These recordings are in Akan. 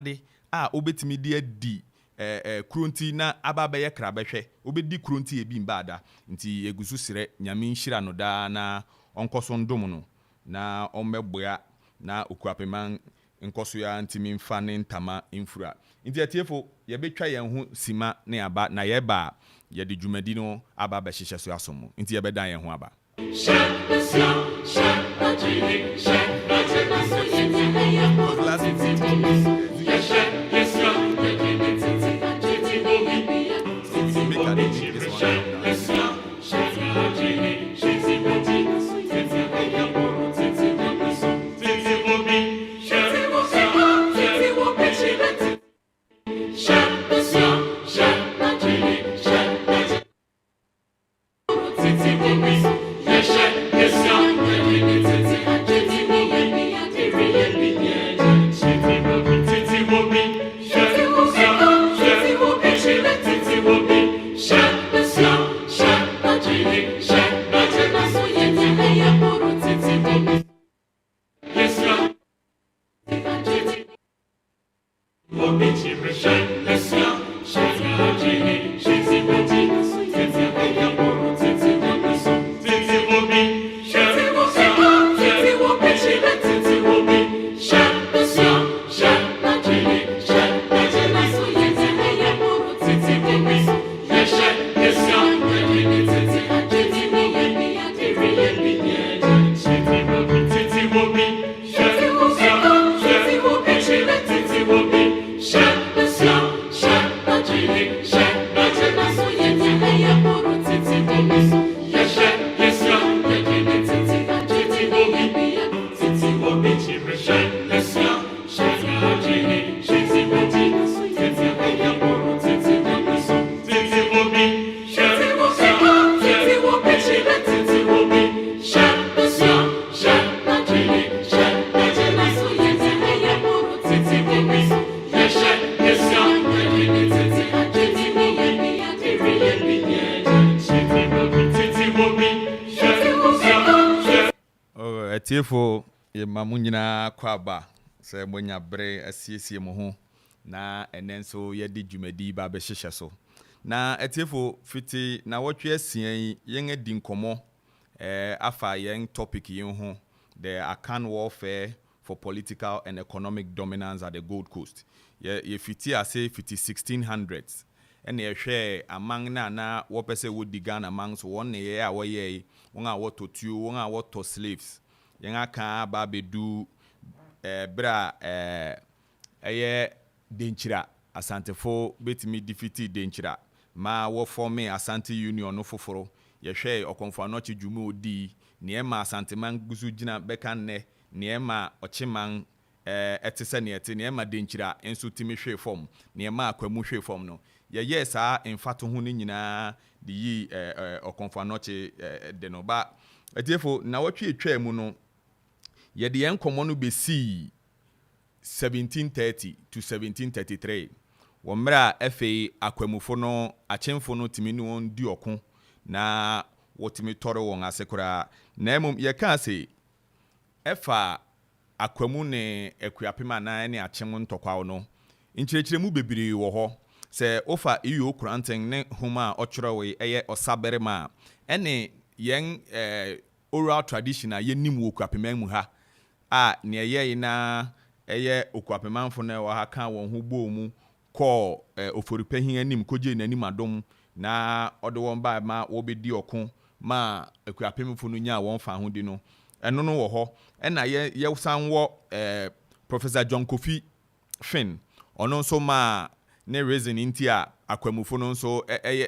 de a obetimi de di kronti na ababaye krabehwe obedi kronti ebi mbada nti egusu sire nyame nhira no da na onkoso ndom no na ommeboa na Akuapem nkoso ya ntimi mfa ne ntama mfura nti atiefo ye betwa yen ho sima ne aba na ye ba ye de dwumadi no aba ba hyehyɛ so asomo nti ye bedan yen ho aba Tiefo ye mamunyina kwaba se monya bre asiesie mo ho na enenso ye di dwumadi ba be hyehyɛ so na etiefo fiti na wotwe asian yen adi nkomo afa yen topic yen ho the Akan warfare for political and economic dominance at the Gold Coast ye fiti ase fiti 1600s ene ye hwe amang na wopese wodi Ghana amang so won ne ye a woye won a wototuo won a woto slaves yen aka ba bedu bra eye denchira asantefo betimi defeat denchira ma wo form asante union no foforo ye hwe okonfo anochi dwumu odi ne ma asanteman gusu gina beka ne ne ma ochiman etese ne ete ne ma denchira enso timi hwe form ne ma akwamu hwe form no ye yes a enfato ho ne nyina de yi okonfo anochi de no ba etiefo na wotwe etwa mu no ye de enkomo no be si 1730 to 1733 womra FA akwamufo no achemfo no timi no on di okun na wotimi tore won asekora na emum ye ka se efa akwamu ne Akuapem na ne achem ntokwa no nkyerechire mu bebiri wo ho se ofa iyo kuranten ne homa ochrowe eye osaberema ene yen oral tradition a yenim wo Akuapem mu ha a ne ye na eye Akuapem na wa ha kan won ho bo mu ko oforipahin anim koje nanim adom na ode won ba ma wo bedi okun ma Akuapem no nya won fa ho di no eno no wo ho ena ye san wo Professor John Kofi Fin ono nso ma ne reason intia akwamufo no nso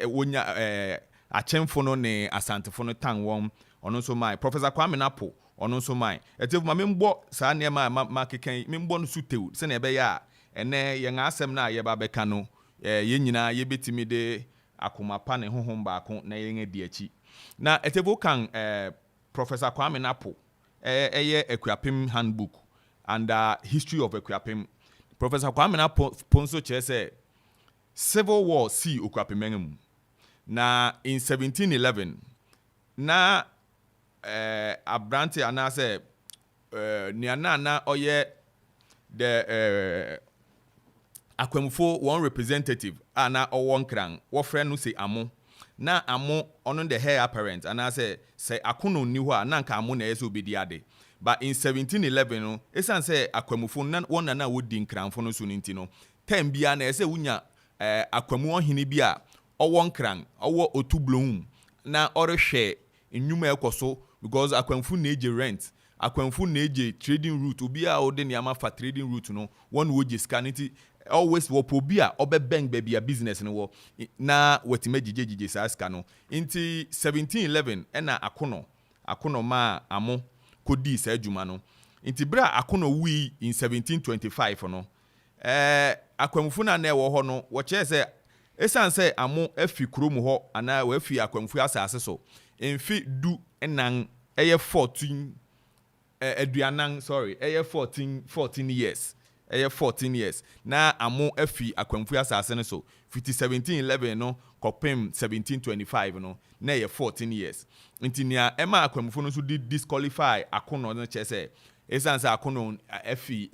wonya achemfo no ne asantefo no tan won ono nso ma Professor Kwame Napo ono nso mai etefu ma membo saa ne ma kekan membo no sutew se na ebe ya ene ye nga asem na ye ba beka no ye nyina ye betimi de akomapa ne honhom baako na ye ngadi achi na etefu kan Professor Kwame Napo eye Akuapem handbook and history of Akuapem. Professor Kwame Napo ponso chese civil war si Akuapem na in 1711 na Abrante anase niana na oye the akwamfo one representative ana ɔwɔ nkran wɔfrɛ no say amo na amo ɔno the heir apparent ana say akono ni hɔ a na nka amo na ɛsɛ obedi ade but in 1711 no esan say akwamfo na wɔn na wodi nkranfo no so ninti no time bia na ɛsɛ wunya akwamu ɔhene bi a ɔwɔ nkran ɔwɔ otublom na ɔrehwɛ nnwuma ɛkɔso because akwamfo na eje rent akwamfo na eje trading route obi a ɔde nneɛma fa trading route no wɔn wo je scanity always wopo bi a obebeng baby a business no wo na wetima gigegige sa ska no inti 1711 na akono ma amo kodi sa adwuma no inti bra akono wi in 1725 no akwamfu na na wo ho no wo che se esan se amo afi krom ho ana wo afi akwamfu asase so emfi du enan eye 14 aduanan sorry eye 14 years 14 years na amo afi akwamfu asase no so 1711 no kopem 1725 no na 14 years nti nia ema akwamfu no so disqualify akono no chese esanse akono afi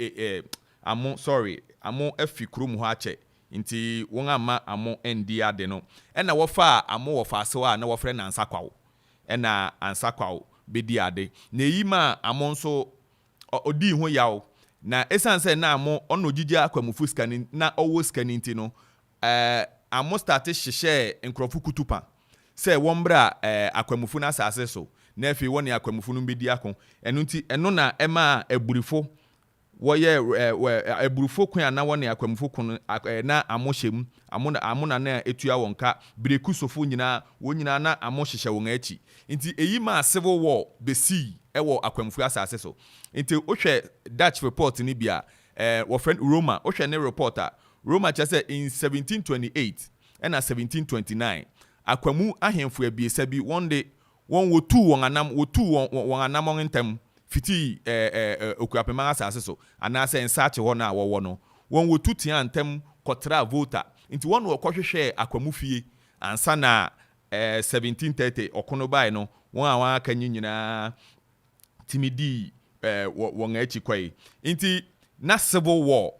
amo afi krom ho ache nti won ama amo endi ade no na wofa amo wofa asewa na wofre na ansakwawo na ansakwawo bedi ade na yima amo nso odi ho yawo na esanse na amo ono gigi akwamufu scanning na owo scanning ti no amo start hyehyɛ nkrɔfu kutupa sɛ wɔmbra akwamufu na asase so na afi wɔne akwamufu no bedi akon ɛno nti ɛno na ɛma aburifo wɔyɛ aburifo kwan na wɔne akwamufu kon na amo hyɛm amo na etua wɔnka breku sofo nyina wɔnyina na amo hyehyɛ wɔn akyi nti eyi ma civil war besi ɛwɔ akwamufu asase so nti ohwɛ Dutch report ni bia wo friend Roma ohwɛ ne reporter Roma kyerɛ in 1728 and 1729 akwamu ahemfo abiesa bi one day won wotu won anam on ntem fiti Akuapem asase so ana se nsache ho na wo no won wotu tia ntem kotra voter nti won wo kwohwehwe akwamu fie ansa na 1730 okono bai no won a wan akanyi nyina timidi won achi kwai nti na civil war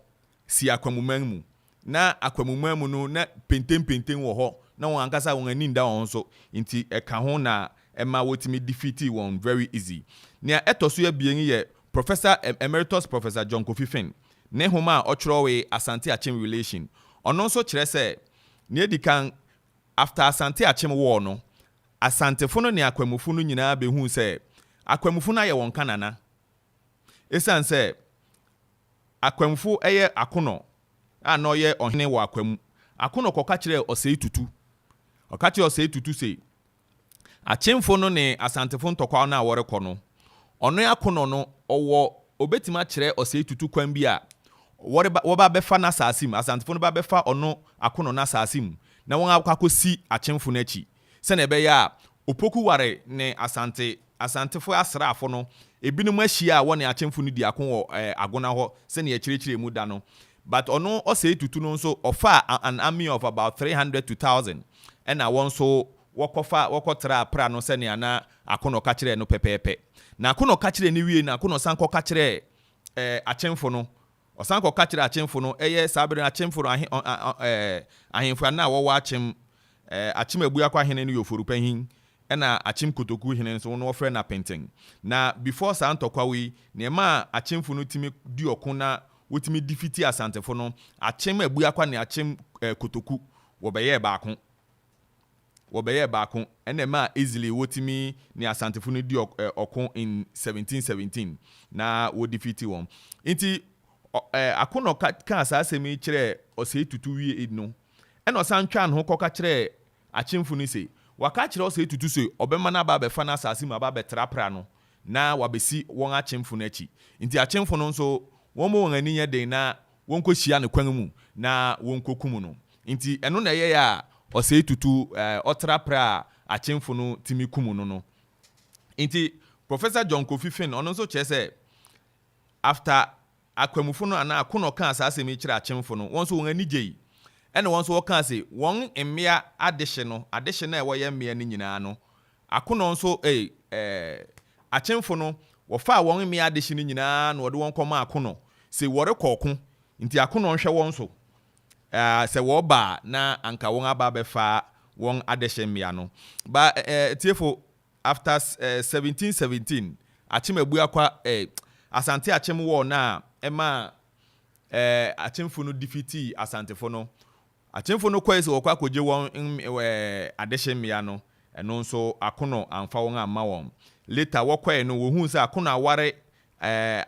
si akwamuman mu na akwamuman mu no na penten wo ho na won ankasa won ani nda won so nti eka ho na ema wotimi defeat won very easy nia etoso ya bien ye Professor Emeritus Professor John Kofi ne homa ochrowe Asante Achem relation ono nso kire se ne edikan after Asante Achem war no asantefo no ne akwamufu no nyina behu se akwamufu na ye won kanana esan se akwamfu eye akono ana oye ohene wa akwamu akono koka kire osei tutu okachi osei tutu sei achemfo no ne asantefo ntokwa na aworekọ no ono akono no owo obetima kire osei tutu kwan bi a woba befa na sasim asantefo no ba befa ono akono na sasim na won akwakosi achemfo no achi se na ebe ya opoku ware ne asantefo asraafo no ebinom ahia wone achemfo no di akon wo agona ho se ne akirikire mu da no but ono osei tutu no nso ofa an army of about 300 to 1000 and na won so wokotra pra no se ne ana akono ka kire no pepepe na akono ka kire ni wie na akono sanko ka kire achemfo no osanko ka kire achemfo no eye sabere achemfo no ahemfo na wo achem ebu akwa hene no yoforupahin na achim kotoku hene so no ofre na painting na before santokwa wi ne ma achemfo no timi di okun na wotimi defeat asantefo no achem ebu akwa ne achem kotoku wo beye baako ene ma easily wotimi ne asantefo no di okun in 1717 na wo defeat won nti akono ka asasemi kire osei tutu wie no ena osantwa no koka kire achemfo no sei waka kire osei tutu sei obema na ba be fa na asase ma ba be trapra no na wabesi won achemfo no achi nti achemfo no nso won mo won ani ye den na won kohyia ne kwan mu na won kokum no nti eno na ye ya osei tutu otrapra achemfo no timi kum no nti Professor John Kofi ono nso chese after akwamufu no ana akono kan asase mi kire achemfo no won so won ani gei ene won so wokan se won mmea adehye na ewoye mmea ni nyina no akono nso achemfo no wofa won mmea adehye ni nyina no wode won koma akono se wore kokko nti akono nhwe won so se wo ba na anka won aba befa won adehye mmea no ba tiefo after 1717 achim abu akwa asante achim wo na ema achimfo no defeat asantefo no achimfo no kwese wo kwa koje won adehye mmea no eno nso akono amfa won amma won later wo kwae no wo hu se akono aware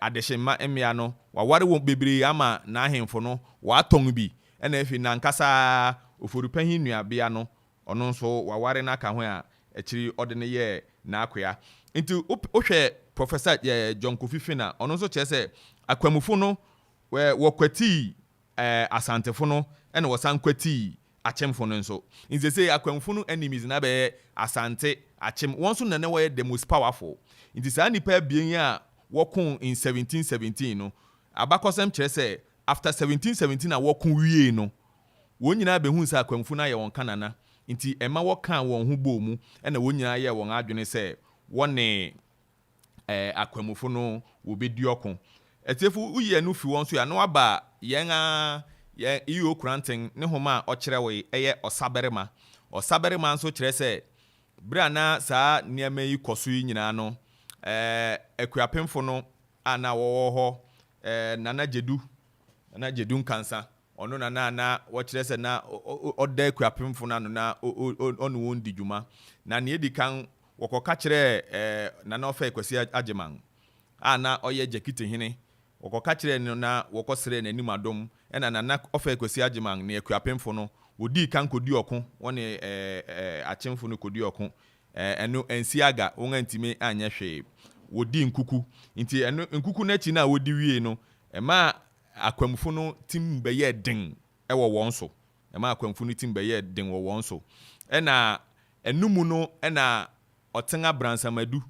adehye mmea no waware won bebre ama na ahemfo no wa ton bi ena efi na nkasa oforupanyin nuabea no ono nso waware na aka ho a ekiri odene ye na akoya nti ohwe professor John Kofi na ono nso chese akwamufo no wokwati asantefo no ena wosan kwati achemfo no nso nti say akwamufo no enemies na be asante achem won so na we the most powerful nti sa nipa bien a wokun in 1717 no Abakosem chese after 1717 a wokun wie no wonyina be hu sa akwamufo na ye won kanana nti ema wokan won ho bɔ mu ena wonyina ye won adwene se wone akwamufo no wo bedi okon etiefu uye no fi won so ya no aba yen a iyo kranten ne homa okere we eye osaberema nso kire se bra na saa niam yi koso yi nyina no Akuapemfo no ana wo ho nana jedu nkansa ono na wo kire se na oda Akuapemfo na no na onu won di dwuma na ne edi kan wokoka kire nana ofa Kwasi Agyeman ana oye Jakitehene wokoka kire no na wokosere nanim adom ena nana ofa Kwasi Agyeman ne Akuapemfo no wodi kan kodi okon woni achemfo no kodi okon eno ensiaga won antime anya hwe wodi nkuku nti eno nkuku na chi na wodi wie no ema akwamfo no tim beye den ewo won so ema akwamfo no tim beye den wo won so ena enumu no ena otenga bransamadu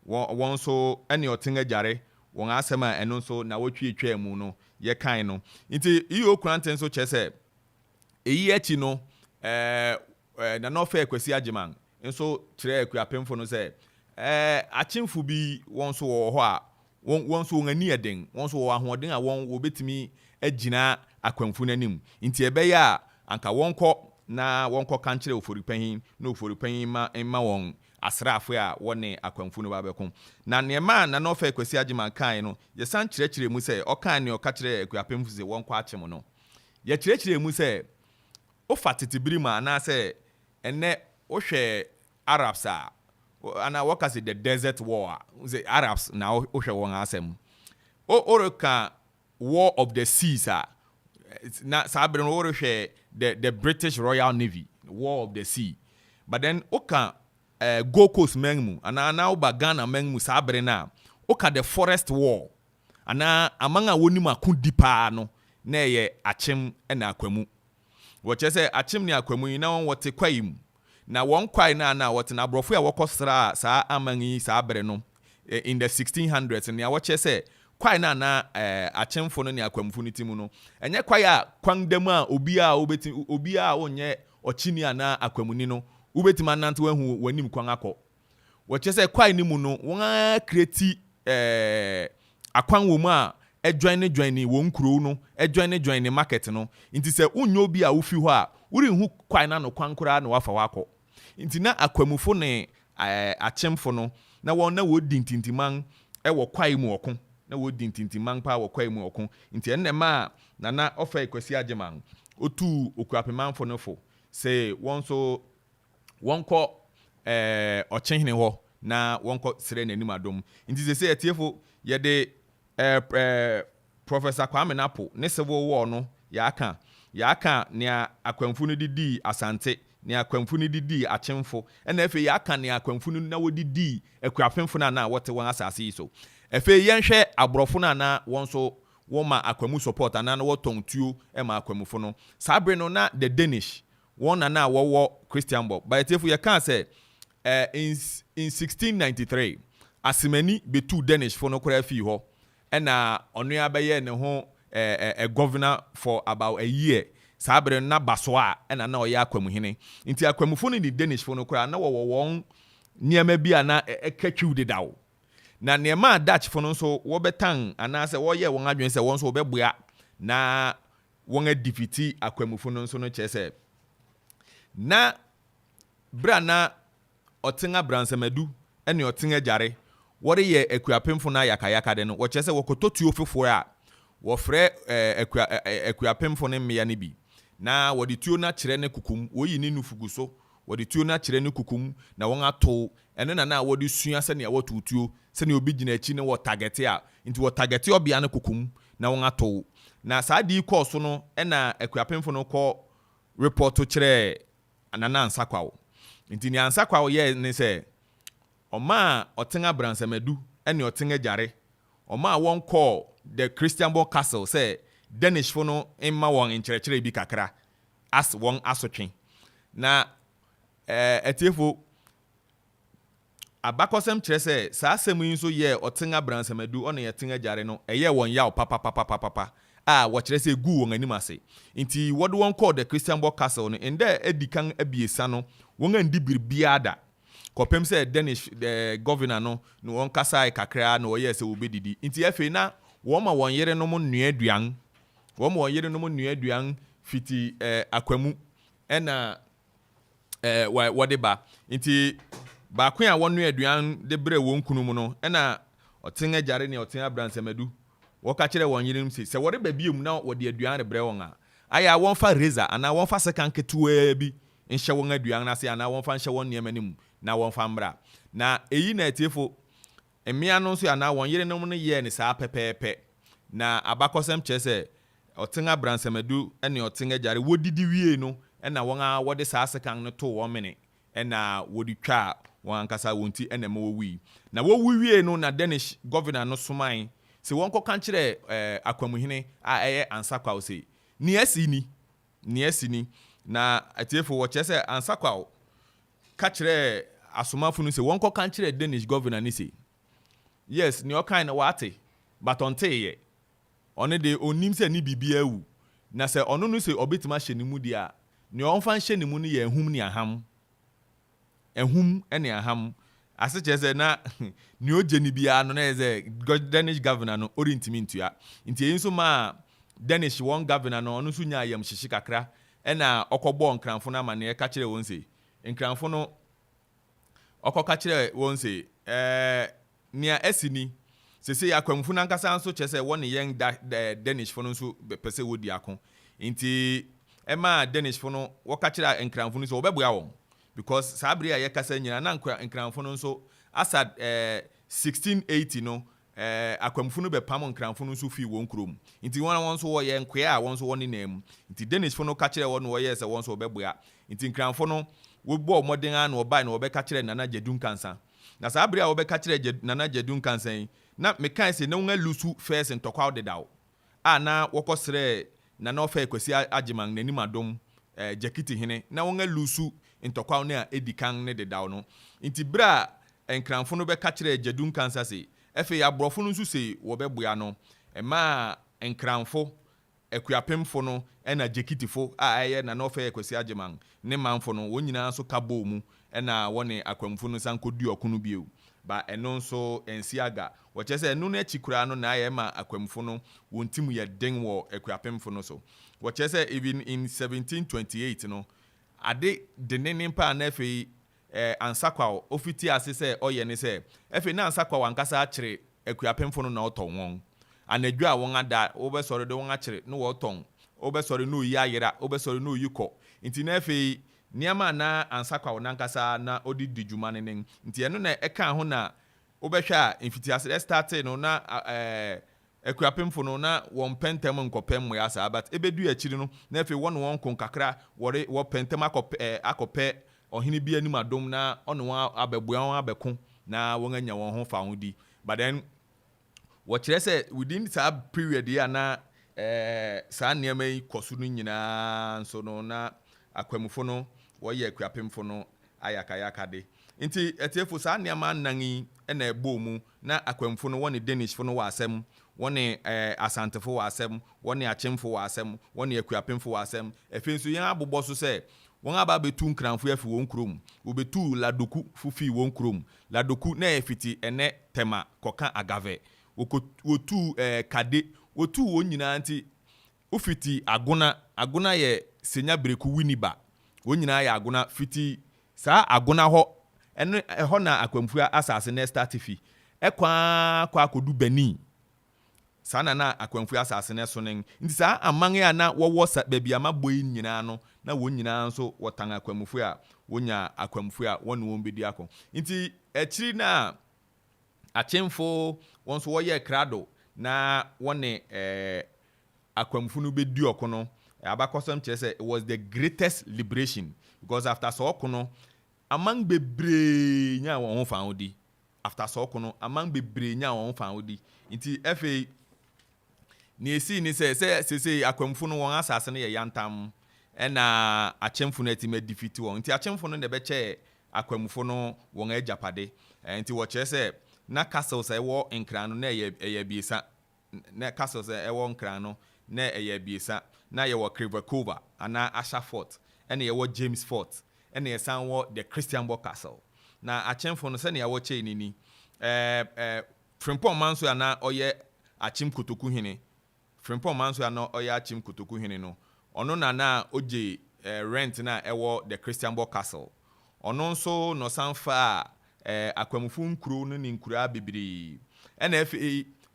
won so ene otenga jare won asema eno so na wotwe mu no ye kan no nti iyo kranten so chese eyi echi no na no fa Kwasi Agyeman nso kire Akuapemfo no se achimfo bi won so wo ho a won so ngani eden won so wo ahoden a won wo betimi agina akwamfo nanim nti ebeye a anka wonko kankire oforipanyin na oforipanyin ma won asrafo a wone akwamfo no ba bekom na nema na no fa Kwasi Agyeman kan no ye san kire mu se okan ne okakire Akuapemfo se wonko achim no ye kire mu se o fatiti Barima na se enne o hwe Arabs ana wakasi the desert war the Arabs na o hwe won asem o ka war of the seas na sabre no o hwe the British Royal Navy war of the sea but then o ka Gold Coast menmu ana o ba Ghana menmu sabre na o ka the forest war ana amanga woni makundi pa no na ye achem na akwamu woche se achim ni akwamu na won wote kwai na won kwai na wote na brofo ya wokosra saa amanyi saa bere no in the 1600s na woche se kwai na achimfo no ni akwamfo no timu no enye kwai a kwandam a obi a onye ochini ana akwamuni no ubetima nante wahu wanim kwan akọ woche se kwai ni mu no won create akwan wo mu a join won kuro no join market no nti se unyo bi a ufi ho a uri hu kwan na no kwan kura na wafa wako nti na akwamufo ne achemfo no na won na wodi ntintiman wo kwai mu okon na wodi ntintiman pa wo kwai mu okon nti enne ma na ofa Kwasi Agyeman otu Akuapemfo no fo se wonko Twumhene ho na wonko sere nanim adom nti se etiefo ye de Professor Kwame Napo ne civil war no yaka ne akwamfo no didi asante ne akwamfo no didi achemfo ena efe yaka ne akwamfo no na wodidi Akuapemfo na wote won asase yi so efe yenhwe abrofo na won so woma akwamu support na woton tuo ema akwamfo no sabre no na the Danish won na wo Christian Bob but efe yaka say in 1693 asimani betu Danish for no kora fi ho ena onu abaye ne ho a governor for about a year sabre na basoa ena na oya Twumhene nti akwamufo ni Danish fo no kora na wo won niema bia na ekatwu dedawo na niema Dutch fo no so wo betan ana se wo ye won adwen se won so wo beboa na wonga defeat akwamufo no nso no kyese na brana otenga bransamadu ene otenga jare wore ye akuapemfo na yakayaka de no wo kyese wokototuo fefo a wo frɛ akuapemfo ne mmea ne bi na wode tuo na kyerɛ ne kukum woyi ne nufugu so wode tuo na kyerɛ ne kukum na won ato ene na wode sua sɛ ne wotutuo sɛ ne obi gina akyi ne wo target a nti wo target obia ne kukum na won ato na saa di course no na akuapemfo no kɔ report to kyerɛ anana ansakwawo nti ni ansakwawo ye ne sɛ ɔma ɔtenga bransamadu ene ɔtenga jare ɔma won kɔ the Christian Born Castle say Danish fo no emma won nkyerɛkyerɛ bi kakra as won asotwe na etiefo Abakosem kyerɛ sɛ saa asɛm yi nso yɛ ɔtenga bransamadu ɔne yɛtenga jare no ɛyɛ won yaw papa a wɔkyerɛ sɛ gu won anim ase nti wɔde won kɔ the Christian Born Castle no enda edikan abiesa no won andi birbia da kɔpem sɛ Danish governor no won kasa kakra na wɔyɛ sɛ obedidi nti afei na woma won yere no mo nuaduan woma won yere no mo nuaduan fiti akwamu ɛna wɔde ba nti ba kwen a won nuaduan de bre won kunu mu no ɛna ɔtenga jare ne ɔtenga bransamadu wɔka kyerɛ won yere mse sɛ wɔde ba biom na wɔde aduan de bre won a aya won fa razor ana won fa sekan ketewa bi nhyɛ won aduan na se ana won fa nhyɛ won niema nim na won fa mbra na eyi na etiefo mmea no nso ana won yere no no ye ne saa pepepe na Abakosem kyese otenga bransamadu ene otenga jare wodidi wie no na won a wode saa sekan no to won mene na wodi twa won ankasa wonti ene ma wowi na wowi wie no na Danish governor no soman se won kɔ kan kyerɛ akwamuhene a ɛyɛ ansakwawo se ni asini na atiefo wo kyese ansakwawo ka kyerɛ asomafo no se won kɔ kan kyerɛ Danish governor ni se yes ni okan na wate but onteye one de onim se ni bibia wu na se ono no se obetima hye ni mu dia ni onfa hye ni mu no ye ehum ni aham ene aham ase kyese na ni oje ni bia no na eze Danish governor no orintimi ntua nti enso ma Danish one governor no ono so nya ayam hyehyɛ kakra ena okɔbɔ nkranfo na ma ne ka kyerɛ won se nkranfo no okɔka kyerɛ won se nia esini sese yakwamfu na nkasa nso kyese won yen Danish fo no nso pese wodi akon nti ema Danish fo no woka kyerɛ nkranfo no so obɛboa won because sabri aye kasa nyina na nkranfo no nso asad 1680 no akwamfu no bepam nkranfo no nso fi won krom nti won nso wo ye nkwea a won nso won nam nti Danish fo no ka kyerɛ won wo ye se won nso obɛboa nti nkranfo no wo bɔ modern an wo bai na obɛka kyerɛ nana Jadun kansa na sabri a obɛka kyerɛ nana Jadun kansa na mekan se na won alusu first ntokwa de dawo a na wokɔsrɛ nana ofa Kwasi Agyeman nanim adom jakiti hene na won alusu ntokwa na edikan ne de dawo no nti bra nkranfo no bɛka kyerɛ Jadun kansa se efe ya brofo no nso se wo bɛboa no ma nkranfo akuapemfo no na jekitifo a ɛyɛ na ofa Kwasi Agyeman ne manfo no won nyina so kabo mu na wone akwamfo no sankodi okunu bio ba eno nso ensiaga wo kyese enu na chikura no na ayɛ ma akwamfo no wontim yɛ den wo akuapemfo no so wo kyese even in 1728 no ade denene pa na efe ansakwa ofiti ase sɛ ɔyɛ ne sɛ efe na ansakwa wankasa akyere akuapemfo no na ɔtɔn wɔn anadwo a wɔn ada wobɛsɔre de wɔn akyere no wɔtɔn wobɛsɔre no yi ayera wobɛsɔre no yi kɔ nti na efe niama na ansakwa wonankasa na odi djuma ne nti eno na eka ho na wobɛhwɛ a mfitiase start no na akuapemfo no na won pentem nkopem mo ya sa but ebedu akiri no na efe won kon kakra wo pentem akopɛ ohini bi anim adom na ono won abɛboa won abɛko na won anya won ho fa ho di but then wo kyerɛ sɛ within that period ya na saa niama yi kosu no nyina nso no na akwamfo no woyɛ akuapemfo no ayakayaka de nti etiefo saa niama nangi na ebo mu na akwamfo no wone Danish fo no wasem wone asantefo wasem wone achemfo wasem wone akuapemfo wasem efe nso yen abobɔ so sɛ won aba betu nkranfo afi won krom obetu ladoku fufi won krom ladoku na efiti ene tema koka agave wotu kade wotu won nyina nti ufiti agona ye senya breku winiba wonyina ya agona fiti saa agona ho eno ho na akwamfua asase na start fi kwa akodu bani sana na akwamfua asase na so nen nti saa aman ya na wowo sa baabi amaboi nyina no na wonyina nso wotan akwamfua wonya akwamfua wonu won bedi akọ nti akiri na achemfo wonso woye krado na wone akwamfo no bedi okono Abakosem say it was the greatest liberation because after so okono among bebre nya won fa odi after so okono among bebre nya won fa odi nti fa ni esi ni say akwamfo no won asase no ye yantam na achemfo no atime defeat won nti achemfo no ne be che akwamfo no won ajapade nti wo che say na castle say wo nkran no na eye biesa na castle say e wo nkran no na eye biesa na ye wo Kriverkova ana Asha Fort ene ye wo James Fort ene ye san wo the Christian Bock Castle na achemfo no se ne ye wo che nini Frimpong manso ya na oye achim kotoku hene Frimpong manso ya na oye achim kotoku hene no ono na oje rent na ewo the Christian Bock Castle ono nso no sanfa akwamfu nkuro no ni nkura bibiri ena fa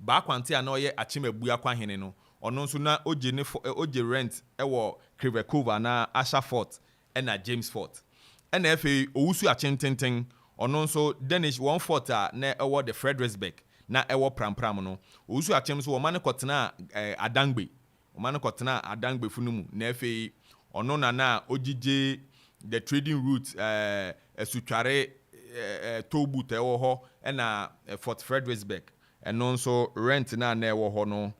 ba kwante ya na oye achim abu akwa hene no ono nso na oje rent ewo Kriverkova na Asha Fort ena James Fort ena fa owusu achintenten ono nso Danish one fort na ewo the Fredericksburg na ewo prampram no owusu achem so wo mane kotena Adangbe wo mane kotena Adangbe funumu na fa ono na ojije the trading route esutware towboat ewo ho ena Fort Fredericksburg eno nso rent na ewo ho no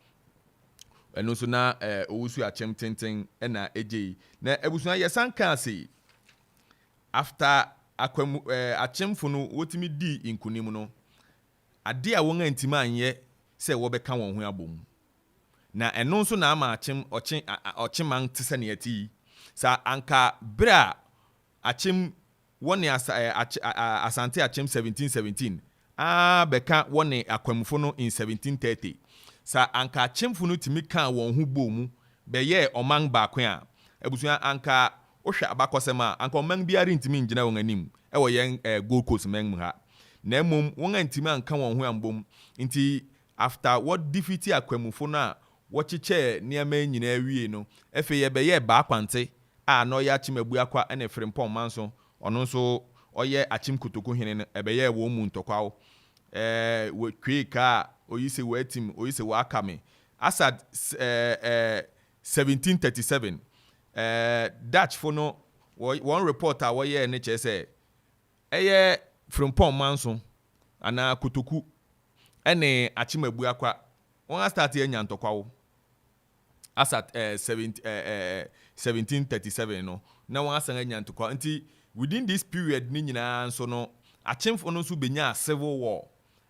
eno nso na owusu achem tenten ena eje na ebusu na yesanka ase after achemfo no wotimi di inkunim no ade a won antima anye se wo beka won ho abom na eno nso na ama achem ocheman tese ne ati sa anka bra achem woni asante achem 1717 beka woni akwamfo no in 1730 sa anka achemfo no timi kan won ho bomu be ye oman baako a ebusua anka wohwe Abakosem anka oman biara ntimi ngina won anim wo yen Gold Coast man mu ha na mom won antimi anka won ho ambom nti after what defeat akwamfo na wo cheche niam nyina awie no efe ye be ye ba kwante no ya chimabu akwa ene Frimpong manso ono nso oye achim kotoku hene no ebe ye wo mu ntokwa we kweka oyise wetim oyise wakame asad 1737 Dutch for no one reporter wo ye ne che say eye Frimpong manso ana kotoku ene achimabu akwa won start enya ntokwa wo asat 1737 no na won asan enya ntokwa nti within this period ni nyina nso no achemfo no nso benya civil war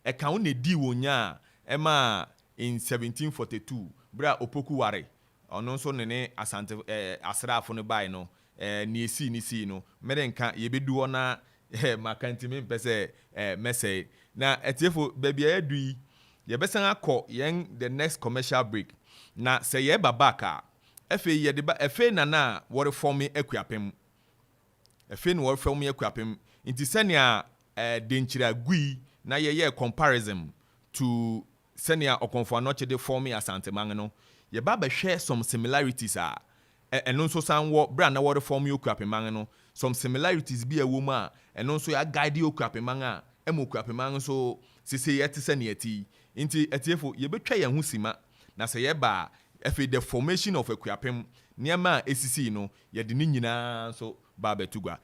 e kan wo ne di wonya ema in 1742 bra opoku ware ono nso ne asante asrafo no bai no ni esi no merenka yebedu ona makantimi pese message na etiefo babia yadui yebesan akọ yen the next commercial break na se ye babaka efe ye de ba efe na wo reform Akuapem efe no wo reform Akuapem nti senia denchira gui na ye comparison to senia okonfo anoche de form asante man no ye ba hwe some similarities eno nso san wo bra na wo reform Akuapem man no some similarities bi ewo ma eno nso ya guide Akuapem man Akuapem man so sese yete senia ti nti etiefo ye betwa ye ho sima na se ye ba efe the formation of Akuapem niama esisi no ye de ni nyina so ba betugwa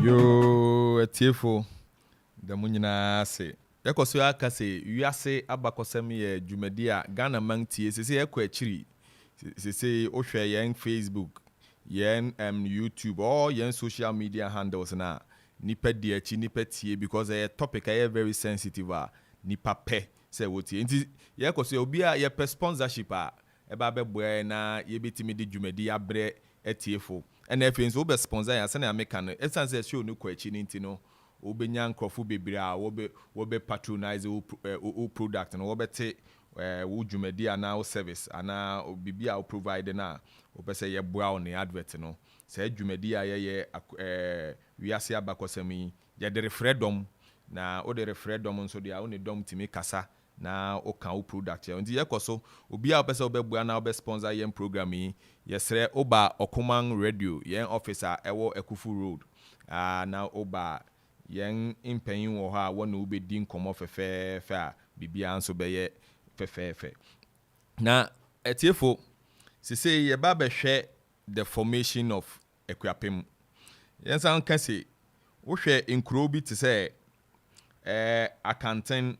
Yo, etiefo. Da munyina se. Yakoso aka se Wiase Abakosem ye dwumadi a Ghana man tie sese ekọ akiri. Sese ohwe yen Facebook, yen YouTube, or yen social media handles na nipa di achi nipa tie because a topic are very sensitive nipa pe se wotie. Nti yakoso obi a ye pe sponsorship a eba beboe na ye betimi di dwumadi abre etiefo. And if you be sponsor ya send American essence show no kwachi nti no obenya nkrofo bebre a wo be patronize o product no wo bete wo dwumadi ana o service ana bibia o provide na wo pese ye boa on advert no say dwumadi a ye Wiase Abakosem ye de referendum na o de referendum nso dia o ne dom timi kasa na o kan o product ya nti yekoso obi a pese obebua na obe sponsor yen program yi yesre oba Okoman radio yen officer ewo Akuffo road na oba yen impanyin wo ha wo na obedi nkomo fefefe a bibia nso beye fefefe na etiefo sese ye ba behwe the formation of Akuapem yen san kan se wo hwe nkuro bi te se Akanten,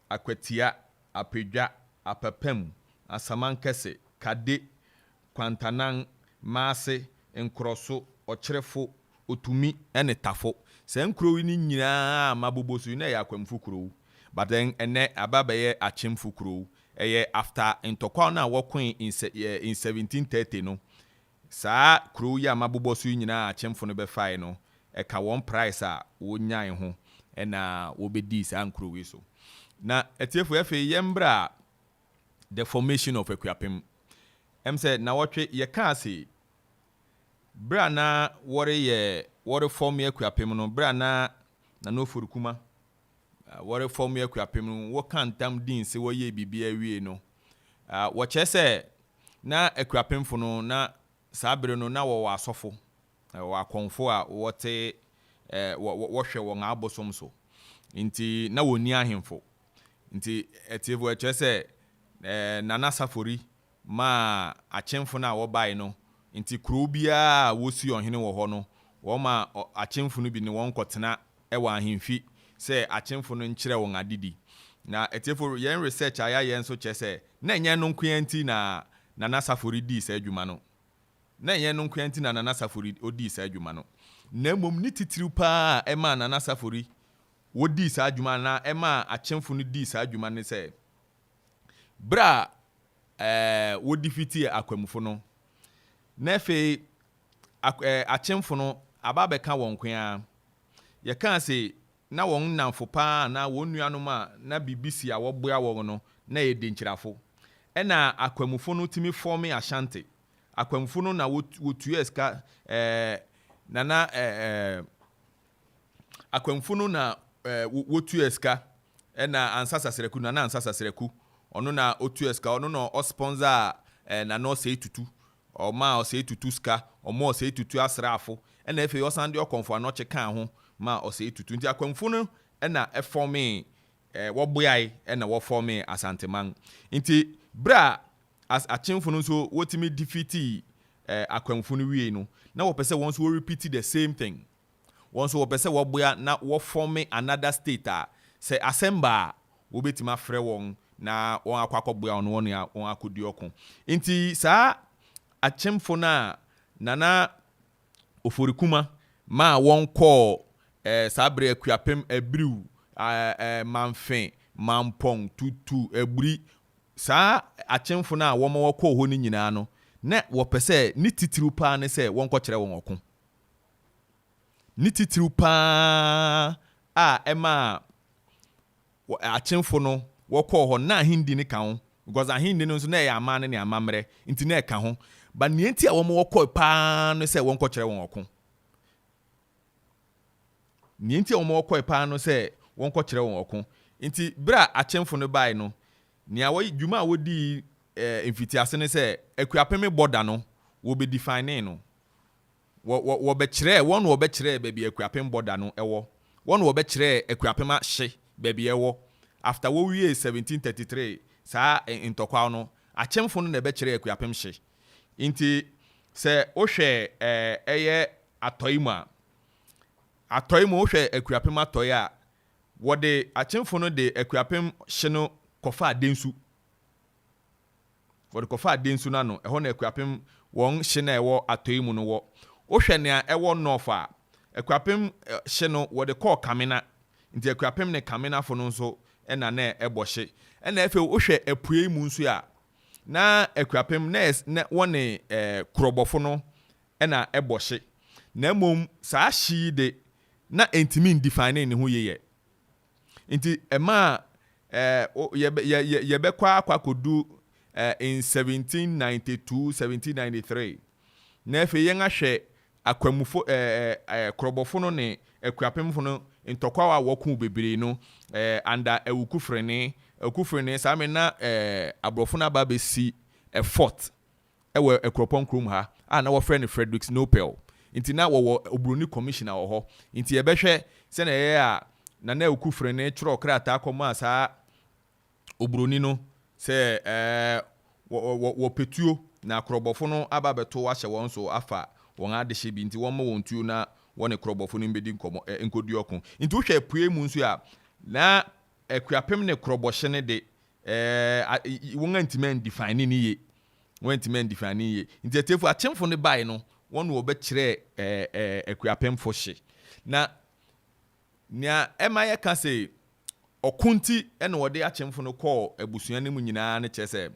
Akwatia, Apedwa, Apapem, Asamankese, Kade, Kwantanan, Mase, Nkroso, Ochrefo, Otumi, ene Tafo. Se nkuro ni nyina mabobosu na ya Akwamfo kuro. But then ene ababaye Achemfo kuro. Eye after intokwa na wokwen in 1730 no. Saa kuro ya mabobosu nyina Achemfo no be fai no. Eka one price a wonyan ho. Ena obedi sa nkuro we so. Na etiefo efe yembra the formation of Akuapem. Say na watwe ye ka se bra na wore form Akuapem no bra na no forukuma wore form Akuapem no wo kan tam din se wo ye bibia wie no wo che se na Akuapem fo no na sabre no na wo asofo wo akonfo a wote wo hwe won abosom so nti na woni ahemfo nti etiefo eche se nana safori ma achemfo na wo bai no nti kuro bia wo si ohene wo ho no wo ma achemfo no bi ne won kotena wa ahemfi se achemfo no nkyere won adidi na etiefo yen research aya yen so che se na enye no nkwanti na nana safori di sa adwuma no na enye no nkwanti na nana safori odi sa adwuma no na mom ni titiriu pa ema nana safori wodi sa adwuma na ema achemfo no di sa adwuma ne se bra wodi fiti akwamfo no na fe achemfo no ababe ka won kwan ye kan se na won namfo pa na won nuanom a na bibisi a woboa won no na ye denkyirafo ena akwamfo no timi form Ashanti akwamfo no na wotu eska nana akwamfo no na wotu eska ena ansasa sereku nana ansasa sereku ono na otu eska ono no o sponsor na no sei tutu o ma o sei tutu ska o ma o sei tutu asrafo ena efe yo sande o konfo no chekan ho ma o sei tutu nti akwamfo no ena e forme wo boyai ena wo forme asanteman nti bra as achemfo no so wotimi defeat akwamfo no wie no na wo pese won so repeat the same thing won so wo pese wo boya na wo forme another state a se asemba wo betima frɛ won na won akwakoboa on won ya won akodi okon nti saa achemfo na nana oforikuma ma won kɔ sabre Akuapem abriu manfen mampong tutu abri saa achemfo na wo ma wokɔ ho ni nyina no na wo pese ni titiru pa ne se won kɔ kyerɛ won okon ni titiru pa a ema achemfo no wokɔ ho na hindi ne ka ho because hindi no so na ya amane ne amamre nti na ka ho ba ne enti a wo ma wokɔ pa no se won kɔ kyerɛ won okon ne enti a wo ma wokɔ pa no se won kɔ kyerɛ won okon nti bra achemfo no bai no ne awo dwuma a wodi mfitiase ne se Akuapem border no wo be define no wo be kyerɛ won wo be kyerɛ ba bi Akuapem border no ɛwɔ won wo be kyerɛ Akuapem ahye ba bi ɛwɔ after wo wie 1733 saa intokwa no achemfo no na be kyerɛ Akuapem hye nti se wo hwɛ eye atoyima atoy mu hwe Akuapem atoy a wo de achemfo no de Akuapem hye no kofa adensu wo de kofa adensu na no ehɔ na Akuapem won hye na ɛwɔ atoy mu no wo hwe ne a ɛwɔ north a Akuapem hye no wo de call Kamina nti Akuapem ne Kamina fo no nso ɛna na ɛbɔ hye ɛna efe wo hwe apue mu nso a na Akuapem na wone krobofo no ɛna ɛbɔ hye na mom saa hye de na entimi define ne ho yeye nti ema yebekwa akwakodu in 1792 1793 na efe yen ahwe akwamufo krobofo no ne Akuapem fo no ntokwa wa woku bebre no anda Akufrene same na abrofo na ba besi fort ewe Akropong-Akuapem ha na wo friend Frederick Snowpel nti na wo obroni commissioner wo ho nti ye behwe se na ye a na Akufrene twro krata akoma sa obroni no se wo petuo na krobofo no aba beto ahye won so afa won adehye bi nti won ma won tuo na won krobofo no mbedi nkomo nkoduokon nti wo hwe apue mu nso a na Akuapem ne krobohye ne de won antimen define ni ye won antimen define ye nti atefu achemfo ne bai no won wo be kire Akuapem fo hye na nia ema ye ka se okunti ene wo de achemfo no call abusuan ne mu nyina ne chese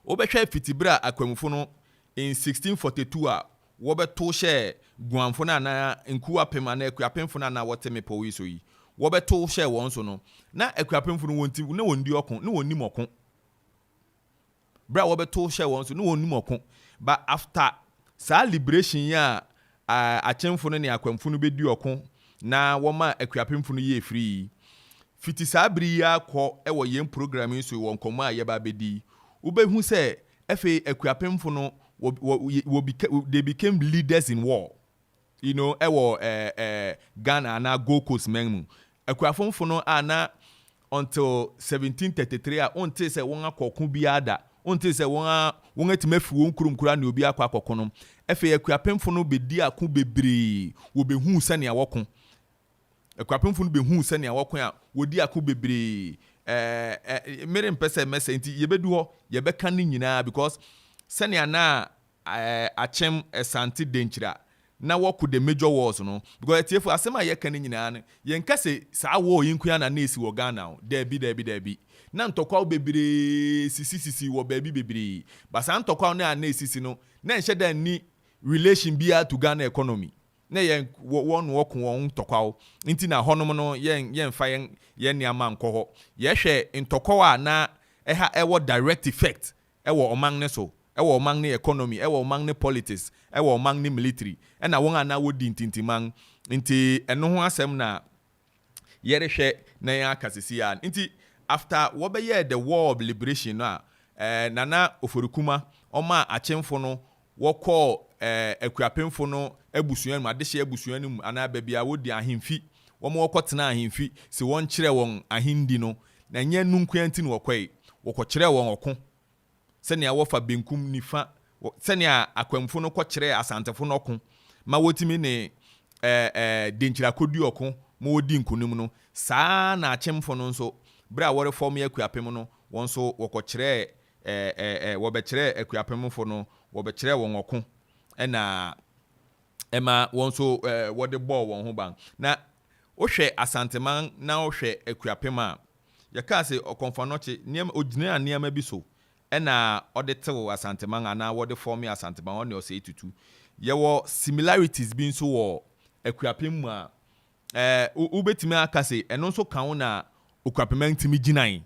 wo be hwe fitibra akwamfo no in 1642 a wo be to hye guanfo na nkuapem na Akuapem fo na wote po wi so yi wo be to hye won so no na Akuapem fo no wonti na wondi okon na wonni mokon bra wo be to hye won so na wonni mokon but after sa liberation ya achemfo no ne akwamfo no be di okon na wo ma Akuapem fo no ye free fiti sa bri ya kɔ ɛwɔ yɛn programming so wɔ nkɔmɔ a yɛba bedi wobɛhu sɛ ɛfɛ Akuapem fo no they became leaders in war, you know, Ghana na Gold Coast men. Akuapem fo no ana until 1733 a onte sɛ wɔn akɔko biada onte sɛ wɔn atimafi wɔn kurom kura na obi akɔ akɔko no ɛfɛ Akuapem fo no bedi ako bebree wo behu sɛ nea wɔko Akuapem fo no behu sɛ nea wɔko a wodi ako bebree mere mpɛsɛ mɛsɛ nti yebedu hɔ yebɛka ne nyinaa because sɛnea na achem esante denchira na wɔko the major wars no because etiefo asɛm a yɛka ne nyinaa no yɛnka sɛ saa war yinkua na esi wɔ Ghana dabi na ntɔkwa bebree sisi wɔ baabi bebree ba saa ntɔkwa na esisi no na nhyɛ da ni relation bia to Ghana economy na yɛn wɔko wɔn ntɔkwa nti na hɔnom no yɛn fa yɛn niama nkɔ hɔ yɛhwɛ ntɔkwa na ɛwɔ direct effect ɛwɔ ɔman ne so ɛwɔ ɔman ne economy ɛwɔ ɔman ne politics ɛwɔ ɔman ne military ɛna wɔn ana wodi ntintiman nti ɛno ho asɛm na yɛrehwɛ na yɛn akasisi ya nti after wɔbɛyɛ the war of liberation no a nana oforikuma ɔma achemfo no wɔkɔ Akuapem fo no abusuan mu adehye abusuan mu ana babia wodi ahemfi wɔn wɔkɔtena ahemfi si wɔn kyerɛ wɔn ahindi no na nyɛ nunkuanti no wɔkɔe wɔkɔkyerɛ wɔn ɔko sɛnea wɔfa benkum nifa sɛnea akwamfo no kɔkyerɛ asantefo no ɔko ma wotimi ne denkyira kodi ɔko ma wodi nkunim no saa na achemfo no nso bra wɔre form Akuapem no wɔn nso wɔkɔkyerɛ wɔbɛkyerɛ Akuapem fo no wɔbɛkyerɛ wɔn ɔko ɛna ɛma wɔn nso wɔde bɔɔ wɔn ho ban na wohwɛ asanteman na wohwɛ Akuapem a yɛka sɛ ɔkɔmfanoche nneɛma ogyina nneɛma bi so ɛna ɔde tew asanteman ana wɔde form asanteman ɔne ɔsɛ tutu yɛwɔ similarities bi nso wɔ Akuapem mu a wobɛtumi aka sɛ ɛno nso kan na Akuapem ntimi gyinae,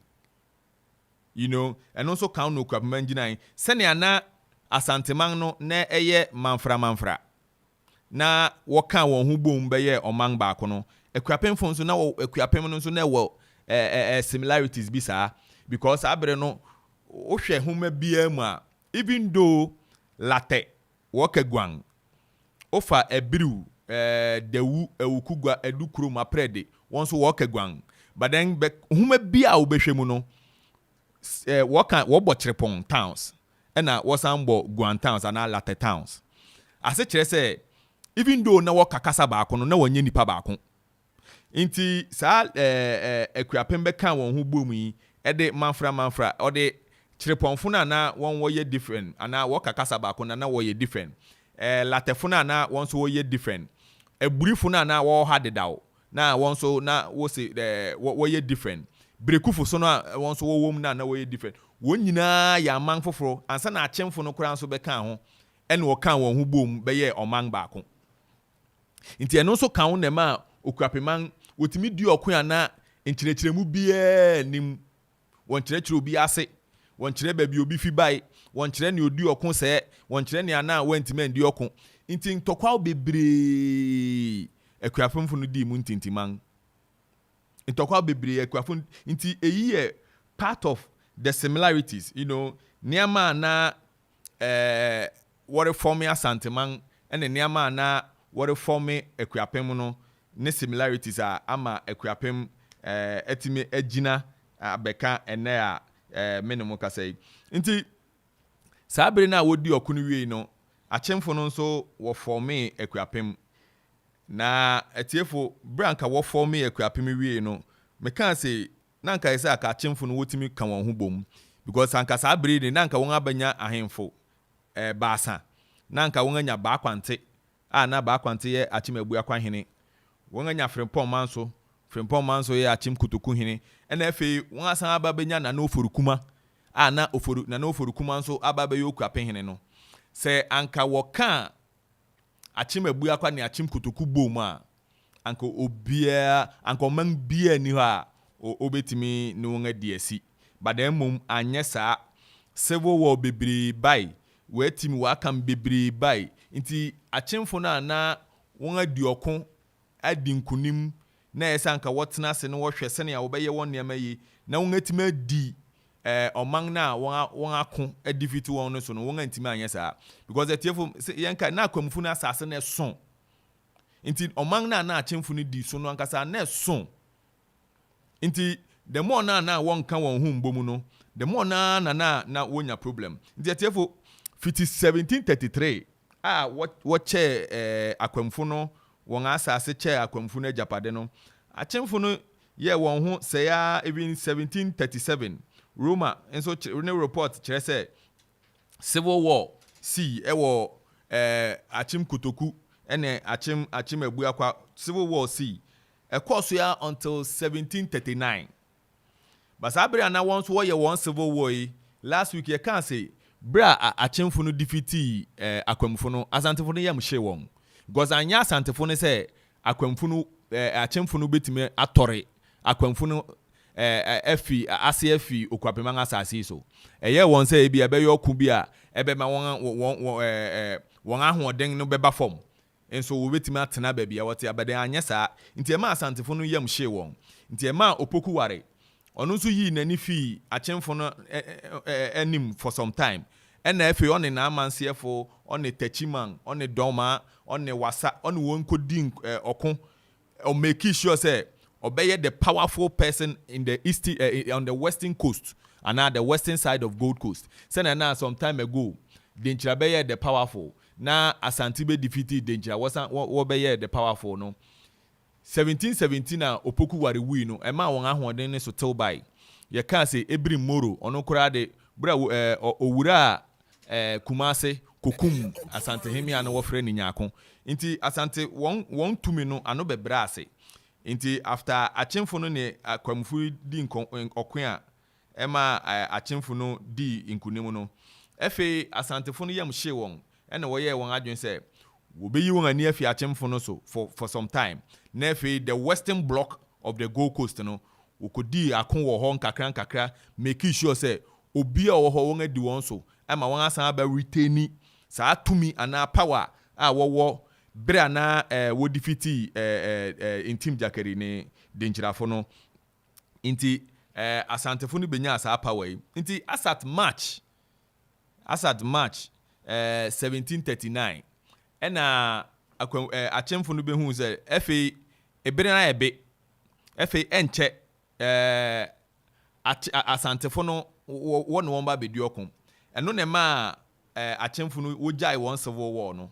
you know, ɛno nso kan na Akuapem gyinae sɛnea na asanteman no na ɛyɛ manfra na wɔka wɔn ho bom bɛyɛ ɔman baako no Akuapem fo nso na Akuapem no nso na ɛwɔ similarities bi saa because abere no wohwɛ homa bia mu a even though late wɔka guan ofa ebiru dewu ewukugwa edukuro maprede wɔn so wɔka guan but then homa bia wobɛhwɛ mu no wɔka wɔbɔ Akropong towns ɛna wɔsan bɔ guan towns ana late towns ase kyerɛ sɛ even though na wakakasa baako no na wanye nipa baako inti saa Akuapem bɛka wɔn ho bom yi ɛde manfra ɔde kyerepɔnfo na wɔn wɔyɛ different ana wakakasa baako na wɔyɛ different latefo na wɔn so wɔyɛ different eburifo na wɔwɔ ha dedaw na wɔn so na wɔse wɔyɛ different Brekufo so no wɔn so wɔwɔ mu na wɔyɛ different wɔn nyinaa yɛ aman foforo ansa na akyemfo no koraa nso bɛka ho ɛna wɔka wɔn ho bom bɛyɛ ɔman baako nti ɛno nso ka ho na ma Akuapem wotimi di ɔko ana nkyerɛkyerɛmu biara nim wɔn kyerɛkyerɛ obi ase wɔn kyerɛ baabi obi fi bai wɔn kyerɛ ne odi ɔko sɛ wɔn kyerɛ ne ana wɔntimi ndi ɔko nti ntɔkwa bebree Akuapemfo no di mu ntintiman ntɔkwa bebree Akuapemfo nti eyi yɛ part of the similarities nneɛma na wɔre form Asanteman ɛne nneɛma na wɔre form Akuapem no ne similarities ama Akuapem etime agina abeka ene minimum kasai nti saa bere na wodi ɔko no wie no akyemfo no nso wo form Akuapem na etiefo branka wo form Akuapem wie no meka say nanka yesa aka akyemfo no wotimi ka wɔn ho bom because anka saa bere ni nanka wɔn abanya ahemfo baasa nanka wɔn anya baakwante na baakwante ye akyemabu akwahene wɔn anya Frimpong manso ye akyem kutoku hene ɛna afei wɔn asan aba benya na ofurukuma na ofurukuma nso aba be Akuapem hene no sɛ anka wɔka akyemabu akwa ne akyem kutoku bom anka obia anka man bia ni ha obetimi ne wɔn adi asi badamum anya saa civil war bebree bai wetimi wakam bebree bai nti akyemfo na wɔn adi ɔko adi nkunim na yesa anka wɔtena se no wɔhwɛ sene a wɔbɛyɛ wɔn nneɛma yi na wɔn atimi adi ɔman na wɔn ako adi fiti wɔn no so no wɔn antimi anya saa because etiefo yɛnka na akwamfo no asase na ɛso nti ɔman na akyemfo no di so no ankasa na ɛso nti the more na wɔn ka wɔn ho mbom no the more na wonya problem nti etiefo fiti 1733 wɔkyɛ akwamfo no wɔn asase kyɛ akwamfo no agapade no akyemfo no yɛ wɔn ho sɛ ya even 1737 Roma nso ne report kyerɛ sɛ civil war si ɛwɔ akyem kotoku ɛne akyem abu akwa civil war si ɛkɔ so ya until 1739 but abere na wɔn so wɔyɛ wɔn civil war yi last week yɛ kan sɛ bra akyemfo no defeat akwamfo no asantefo no yam hye wɔn because anya asantefo no sɛ akwamfo no akyemfo no betime atɔre akwamfo no afi Akuapem asase so ɛyɛ wɔn sɛ ebi ɛbɛyɛ ɔko bi a ɛbɛma wɔn ahoɔden no bɛba fam nso wo betime atena baabi a wɔte abɛden anya saa nti ɛma asantefo no yam hye wɔn nti ɛma opoku ware ɔno nso yi n'ani fi akyemfo no anim for some time ɛna efe ɔne na amansiefo ɔne tachiman ɔne dɔma ɔne wasa ɔne wɔn kodi ɔko or make sure say obey the powerful person in the east on the western coast and now the western side of Gold Coast say na some time ago Denchira be the powerful na Asante be defeated Denchira what be the powerful no 1717 na opoku ware wi no e ma won ahoden ne so tel by ye kan say ebri moro ono kura de bra owura Kumase kokum Asante hemia na wo frɛ ni nyako nti Asante won tumi no ano bebra ase nti after akyemfo no ne akwamfu di okwe a ema akyemfo no di nkunim no efe Asantefo no yam hye won ene wo ye won adwen se wo beyi won ani afi akyemfo no so for some time na efe the western block of the Gold Coast no wo kodi akon wo ho nkakra make sure say obi a wo ho won adi won so ema won asan aba retain saa tumi ana power a wo bere na wo defeat intim jakeri ne denchirafo no nti Asantefo no benya saa power yi nti asat March 1739 ena akyemfo no behu se efe ebere na ebe efe enche Asantefo no wo no won ba bedi okom eno ne ma akyemfo no wo jai won civil war no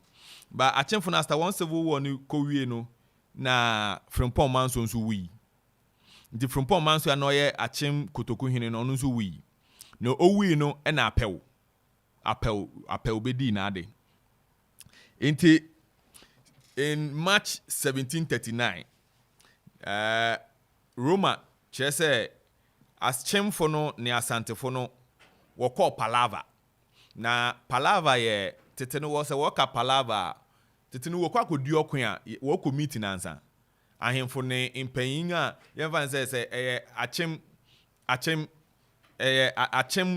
But achemfo no after one civil war no kowie no na Frimpong manso nso wi. Nti Frimpong manso ya no ye achem Kotokuhene no nso wi. No owi no e na apel bedi na ade. Nti in March 1739 Roma chese achemfo no ne asantefo no woko palava. Na palava ye tetene wo se woka palava tetene wo kwa kodi okwan a wo ko meet nansa ahemfo ne impanyin a yemfa se achem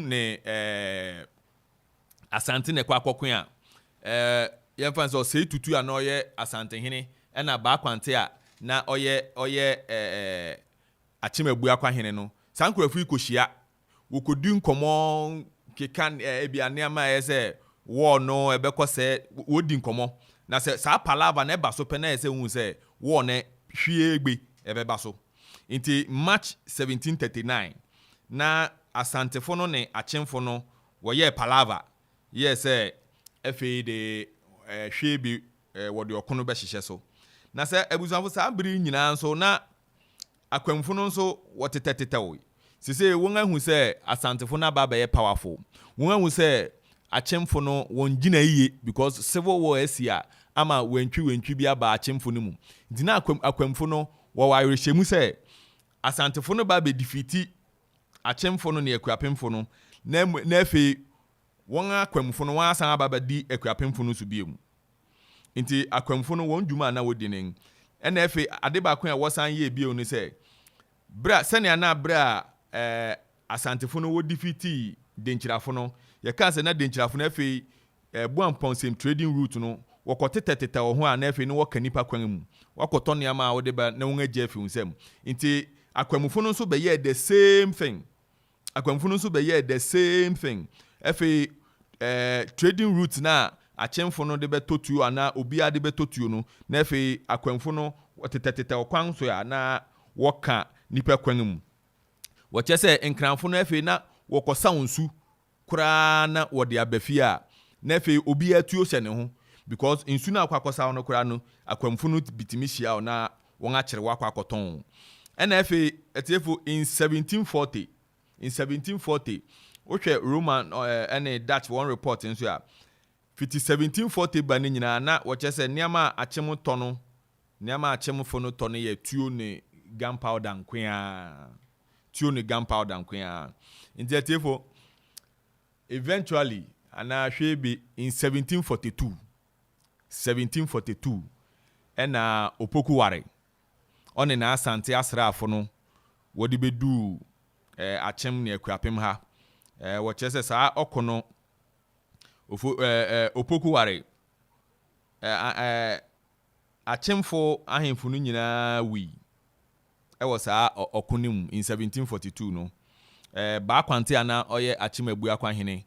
ne asante ne kwa akokwan a yemfa se tutu a na oye asante hene na ba kwante a na oye achem abu akwa hene no sankrafu ikohia wo kodi nkomo kekan ebiane ama ese war no ebekọ se wodi nkomo na se sa palava na eba so pe na ese hu se war na hwie egbe ebeba so nti March 1739 na asantefo no ne achemfo no woye palava yes efe de hwie bi wodi okono be hihye so na se ebusanfo sa abiri nyina nso na akwamfo no nso wotetetetewo sise won ahu se asantefo na baba ye powerful won ahu se achemfo no won gina yiye because civil war asia ama wentwi bi aba achemfo no mu dina akwamfo no wo wairehemu se asantefo no baba defeat achemfo no ne Akuapemfo no na efe won akwamfo no wan san baba di Akuapemfo no so biemu nti akwamfo no won dwuma na wodi nen na efe ade ba kwan a wosan ye biemu no se bra sene na bra asantefo no wo defeat denchirafo no ye kan se na denchirafo no efe buamponsem trading route no wokotetetete ho a na efe no wakanipa kwan mu wakoto ne ama wo de ba na won agye afi unsem nti akwamfo no so be ye the same thing akwamfo no so be ye the same thing efe trading route na achemfo no de be totuo ana obia de be totuo no na efe akwamfo no wotetetete okwan so ya na woka nipa kwan mu woche se enkranfo no efe na wokosa nsu kura na wode abafia na efe obi atuo hye ne ho because nsu na akwakosa no kura no akwamfo no bitimi hia na won akere wakwakoton na efe etefo in 1740 wohwe Roman and Dutch one report nso a 1740 ba ne nyina na woche se niama achemu tono niama achemfo no tono ye tuo ne gunpowder nkwea nti etefo eventually ana hwebe in 1742 ena opoku ware one na asante asraafo no wodi bedu achem ne Akuapem ha wo chese sa okono opoku ware achemfo ahemfo no nyina wi was okonim in 1742 no ba kwante ana oye achem abu akwa hene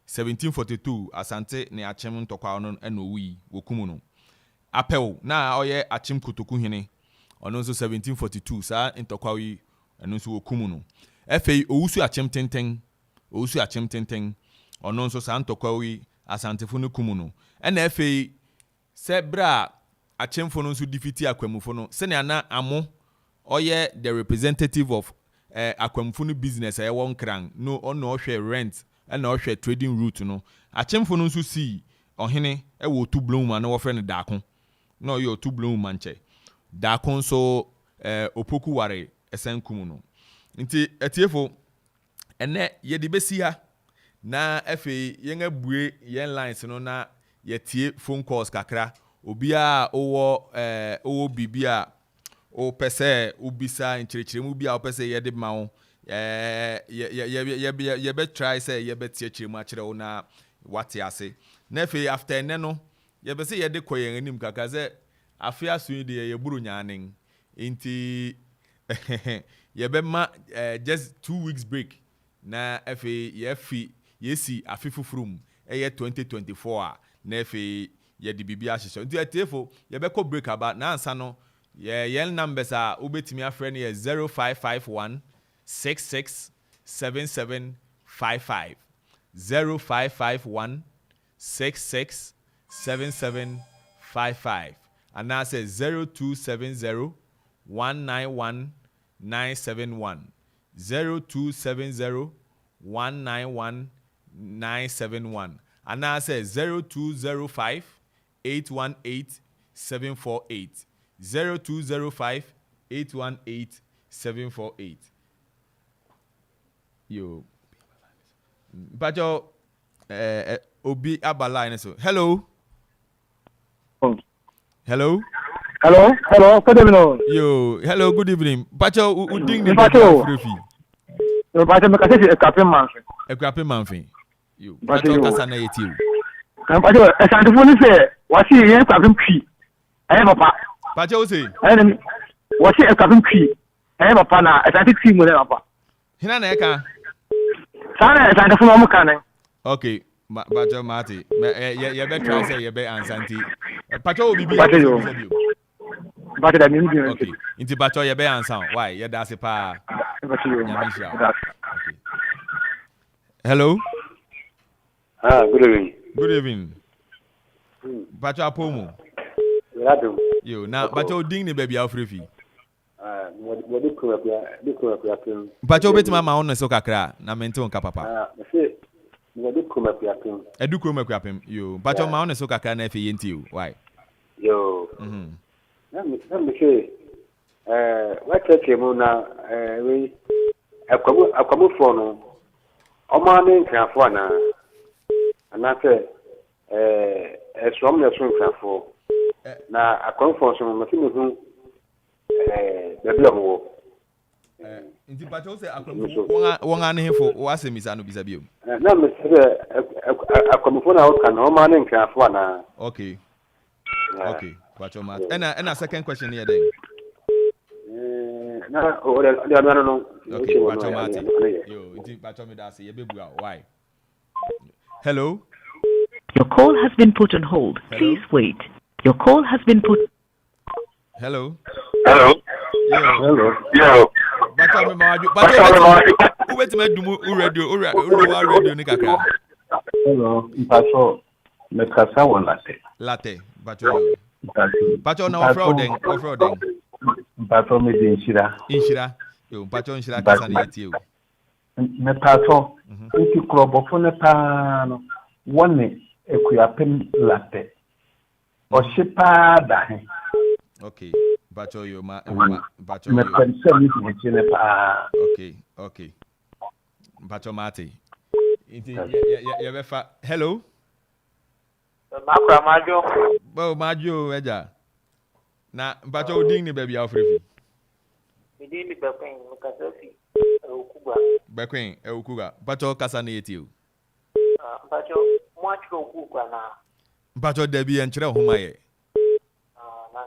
1742 asante ne achem ntokwa no eno wi wokumu no apel na oye achem Kotokuhene ono nso 1742 sa ntokwa wi eno nso wokumu no efe owusu achem tenten ono nso sa ntokwa wi asantefo no kumu no ena efe sebra achemfo no nso defeat akwamufo no sene ana amo oye the representative of akwamfo no business e won kran no ono ohwe rent na ohwe trading route no achemfo no nso si ohene e wo tu blom ma na wo frɛ no daako no yo tu blom ma nche daako nso opoku ware esankum no nti etiefo ene ye de besi ha na efe yen abue yen lines no na yetie phone calls kakra obia owo bibia o pese ubisa nchirechiremu bia o pese yede ma wo ye be try say ye be tiechiremu akire wo na wate ase na efe after ene no ye be say yede koyen anim kaka ze afia so de ye buru nyanen nti ye be ma just 2 weeks break na efe ye si afifufrum eye 2024 a na efe ye di bibia hyeso nti atefo ye be ko break aba na ansa no ye numbers a obetimi afre ne 0551 667755 0551 667755 55 and I say 0270 191 971 0270 191 971 and I say 0205 818 748 0205 818 748. Yo, Bajo, Obi Abala, so hello. Hello. Hello. Good evening. Yo, hello. Good evening. Bacho, uding ni Bacho. Yo, Bacho, me kasi Akuffo manfi. Akuffo manfi. Yo, Bacho kasa na yeti o. Bacho, esantifo ni se wasi yen Akuffo pii. Aye papa. Bacho o se. Aye wasi Akuffo pii. Aye papa na esantifo pii mo le papa. Hina na eka. Sana esantifo mo kan. Okay, Bacho Mati. Ye be try say ye be ansanti. Bacho obi bi. Bacho da mi ndi. Okay. Inti Bacho ye be ansan. Why? Ye da se pa. Okay. Hello. Good evening. Good evening. Bacho Apomo. Yado. Yo, na Bacho ding ni baby afrefi. Mo di ko ya pin. Bacho betima ma on so kakra na mente on ka papa. Mo di ko ya pin. Edu ko Akuapem. Yo, Bacho ma on so kakra na efe yenti o. Why? Yo. Na me say wa cheche mo na we Akropong no. Oma ne nkrafo na anase esrom na so nkrafo. Na Akropong so mo me hu bebi omo. Inti Bacho say Akropong won an hefo o asemisa no bisa bio. Na me say Akropong na o kan oma ne nkrafo na. Okay. Okay. Bacho Mat. And second question here then. No. Okay, Bacho Mati. Yo, inti Bacho me da say ye bebu why? Hello. Your call has been put on hold. Hello? Please wait. Your call has been put. Hello. Hello. Yo. Bacho me maju. Bacho. Who wait me do radio ni kakra. Hello. Bacho me kasa won Latte. Bacho. Bacho na offer den. Bacho me di inshira. Yo, Bacho inshira kasa na yeti o. Me pato. Nti klobofo ne pa no. Wone Akuapem latte. O shipa da he. Okay. Bacho yo Bacho Me yo. pense mi chine pa. Okay. Bacho Mati. Inti ye be fa. Hello. Makra majo. Bo majo eja. Na Bacho ding ni baby afrefi. Idi ni Bekwin mkasafi. Okuba. Bekwin Okuga. Bacho kasa na yeti o. Bacho mwacho okuba na. Bacho debi enchire homa ye. Na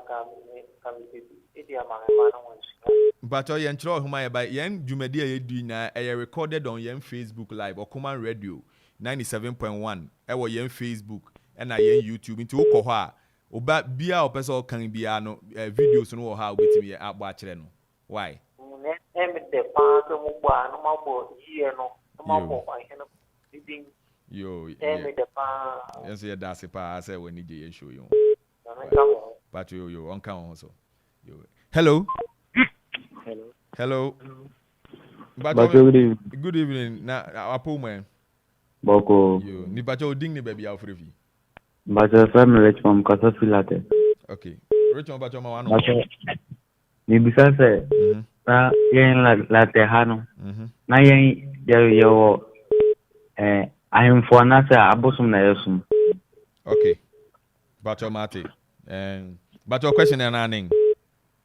kamiti idi amama na wanshika. Bacho ye enchire homa ye by yen dwumadi ye du na recorded on yen Facebook live or Command Radio 97.1 wo yen Facebook na yen YouTube nti wo kɔ hɔ a oba bia opese o kan bia no videos no wo ha obetimi ye agba akire no. Why? Emi de pa to mo gba no mabo yie no mabo ahe no bibin. Yo. Emi de pa. Yes ye da se pa say we need je show you. But yo on kan on so. Yo. Hello. Bacho, good evening. Na Apomo. Boko. Yo, ni Bacho ding ni baby afrefi. Bacho family from Kasafi latte. Okay. Richmond Bacho ma wano. Bacho. Ni bisa se. Na yen latte hano. Na yen yo ahemfo na se abosum na yesum. Okay. Bacho Mate. Bacho question na naning.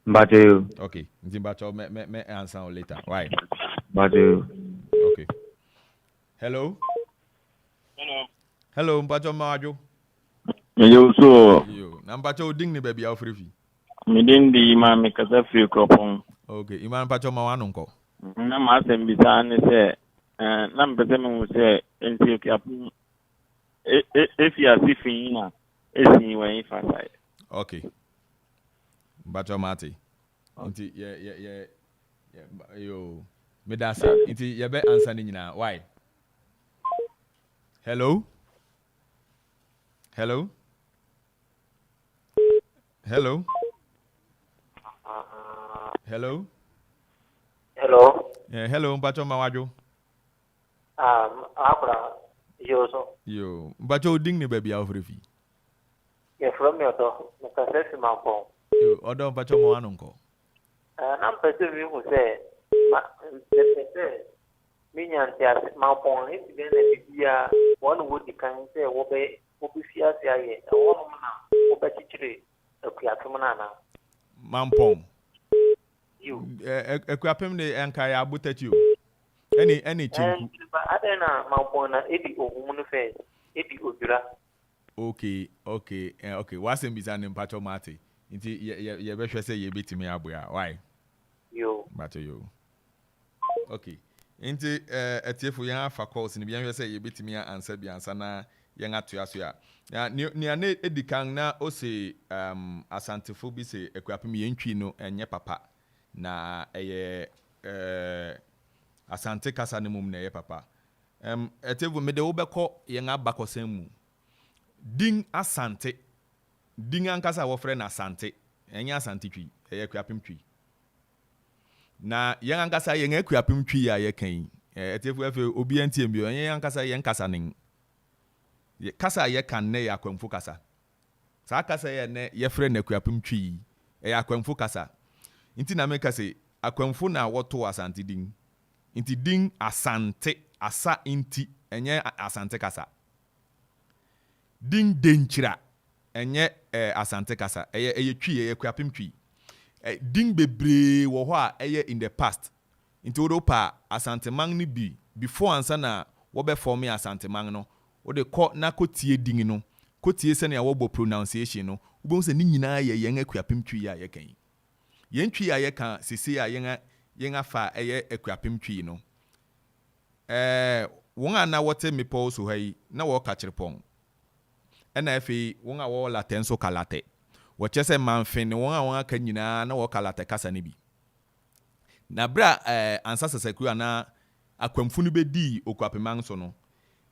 Bacho. Okay. Nti Bacho me answer later. Why? Bacho. Okay. Hello. Hello, Bacho Majo. Yo so. Yo, na Bacho ding ni baby afrefi. Me din di ma me kasa free Akropong. Okay, iman Bacho ma wano nko. Na ma asem bisa ne se na mpese me hu se enti Akuapem if you are sifin na esi when if aside. Okay. Bacho Mate. Nti yo me da say nti ye be answer ni nyina. Why? Hello. Hello. Hello. Hello. Yeah, hello, Mbacho Mawajo. Abra, Yoso. Yo, Mbacho ding ni baby out of You're from your door, Mr. Sessimampo. Yo, Odo Mbacho Mawanonko. And I'm perceiving who say, Minion, Mampon, it's been a year, one would you can say, Wobe, Wobufia, a woman, Wobetry, a Piatumana. Mampong. You. Akuapem de Ankaya butet you. Any chinku. But I don't know, Mampona, Eddie or woman face, Eddie Udra. Okay. What's in Bizan in Pacho Mati? Inti ye better say ye beat me abuya. Why? You. But you. Okay. Inti etifu yang fa calls ni bian say ye beat me answer bi answer na yang atu aso ya. Ya ni ane edikan na o se asantefo bi se Akuapem ye ntwi no enye papa. Na asante kasa ne mum na ye papa. Etifu me de wo beko yang Abakosem mu. Ding asante. Ding ankasa wo frɛ na asante. Enya asante twi, Akuapem twi. Na yen ankasa yen Akuapem twi ya ye kan. Etefu afi obi antiem bi yen ankasa yen kasa nen. Kasa ye kan ne ya Akwamfo kasa. Sa kasa ye ne ye frɛ na Akuapem twi. Akwamfo kasa. Inti na meka se Akwamfo na woto asante ding. Inti ding asante asa inti enye asante kasa. Ding denchira enye asante kasa eye twi Akuapem twi ding bebre wo ho a eye in the past into Europa asante man ni bi before ansa na wo be form asante man no wo de ko na kotie ding no kotie se na wo bo pronunciation no wo bo se ni nyina ye yen Akuapem twi ya ye kan yen twi ya ye kan sisi ya yen afa eye Akuapem twi no won ana wote mepo so hai na wo ka Akropong ena efi won a wo late nso kalate wo chese manfin ne won aka nyina na wo kalate kasa ne bi na bra ansa seseku ana Akwamfo no bedi Akuapem so no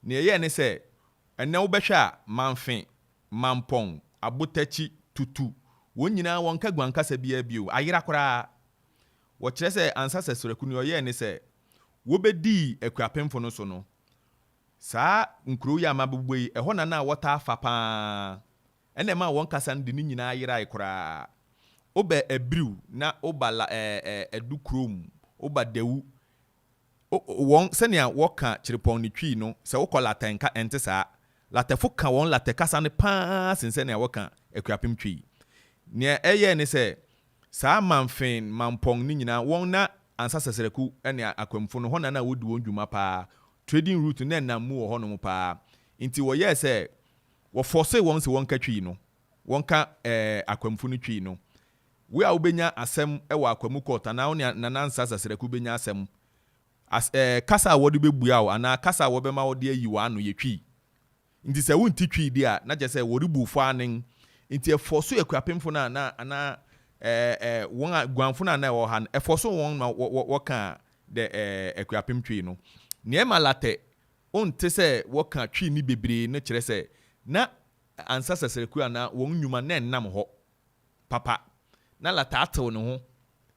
ne ye ne se ena wo behwe a manfin mampong abotachi tutu won nyina won ka gwan kasa bia bio ayira kora wo chese ansa seseku no ye ne se wo bedi Akuapem fo no so no saa nkuro ya mabubwe eho na wota afa pa ene ma won kasa ndi ni nyina ayira ikora oba ebriu na oba edukrom oba dewu won senia woka Akropong ni twi no se wokola tanka ente saa latefo ka won latekasa ne pa sense na woka Akuapem twi ne eye ne se saa manfin mampong ni nyina won na ansa sesereku ene Akwamfo no ho na wodi won dwuma pa trading route na na mu ho no pa nti wo ye se wo force won se won ka twi no won ka Akwamfo no twi no we a obenya asem e wa Akwamu court na na nansa sasereku benya asem kasa wodi bebua wo ana kasa wo bema wodi ayi wa no ye twi nti se won ti twi dia na je se wo ribu fo anen nti e force Akuapem fo na won gwanfo na wo ha e force won wo ka de Akuapem twi no niema late onte se woka twi ni bebre ne kire se na ansa sasereku ana won nyuma na nnam ho papa na lata atew ne ho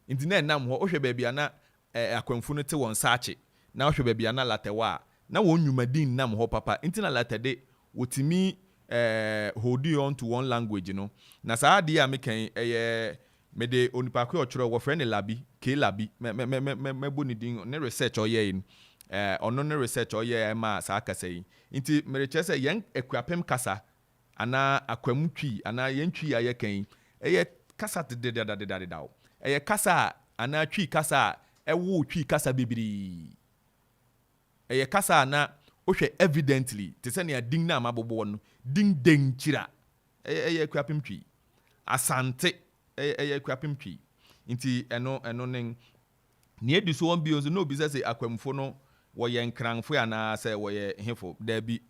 nti na nnam ho ohwe baabi ana Akwamfo no te won saache na ohwe baabi ana late wa na won nyuma din nnam ho papa nti na late de wotimi hold on to one language no na saa de a mekan mede onipa ko ochro wo frɛ ne labi ke labi me bo ni din ne research oye ono ne research oye ma saa kasa yi nti mere chese yen Akuapem kasa ana Akwamu twi ana yen twi aye kan kasa dedadadaw kasa ana twi kasa ewo twi kasa bibiri kasa na ohwe evidently te se ne ding na mabobo no ding denchira Akuapem twi asante Akuapem twi nti eno nen ne edi so won bi ozo no bi se Akwamfo no wo ye nkranfo ya na se wo ye hefo da bi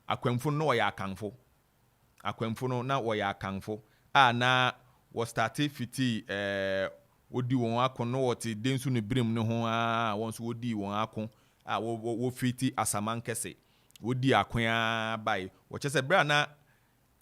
Akwamfo no wo ye akanfo Akwamfo no na wo ye akanfo na wo start fiti wodi won akon no wo te densu ne brem ne ho won so wodi won akon wo fiti asamankese wodi akon bai wo chese bra na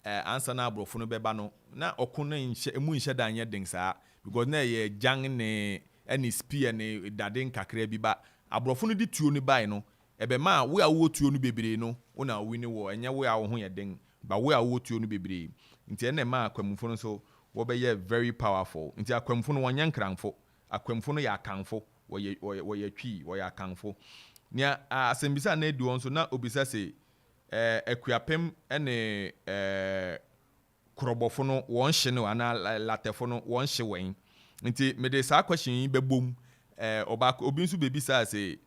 ansa na abrofo no beba no na okono emu nhye da anye den saa because na ye jang ne any spear ne dade nkakra bi ba abrofo no di tuo ni bai no ebe ma we a wo tuo no bebre no una wini wo enye we a wo ho ye den ba we a wo tuo no bebre nti ene ma akwamfo no so wo be ye very powerful nti akwamfo no wonye nkranfo akwamfo no ya kanfo wo ye twi wo ya kanfo nia asembisa na edu onso na obisa se Akuapem ene krobofo no won hye no ana latefo no won hye wen nti me de sa question bebom obi nso bebisa se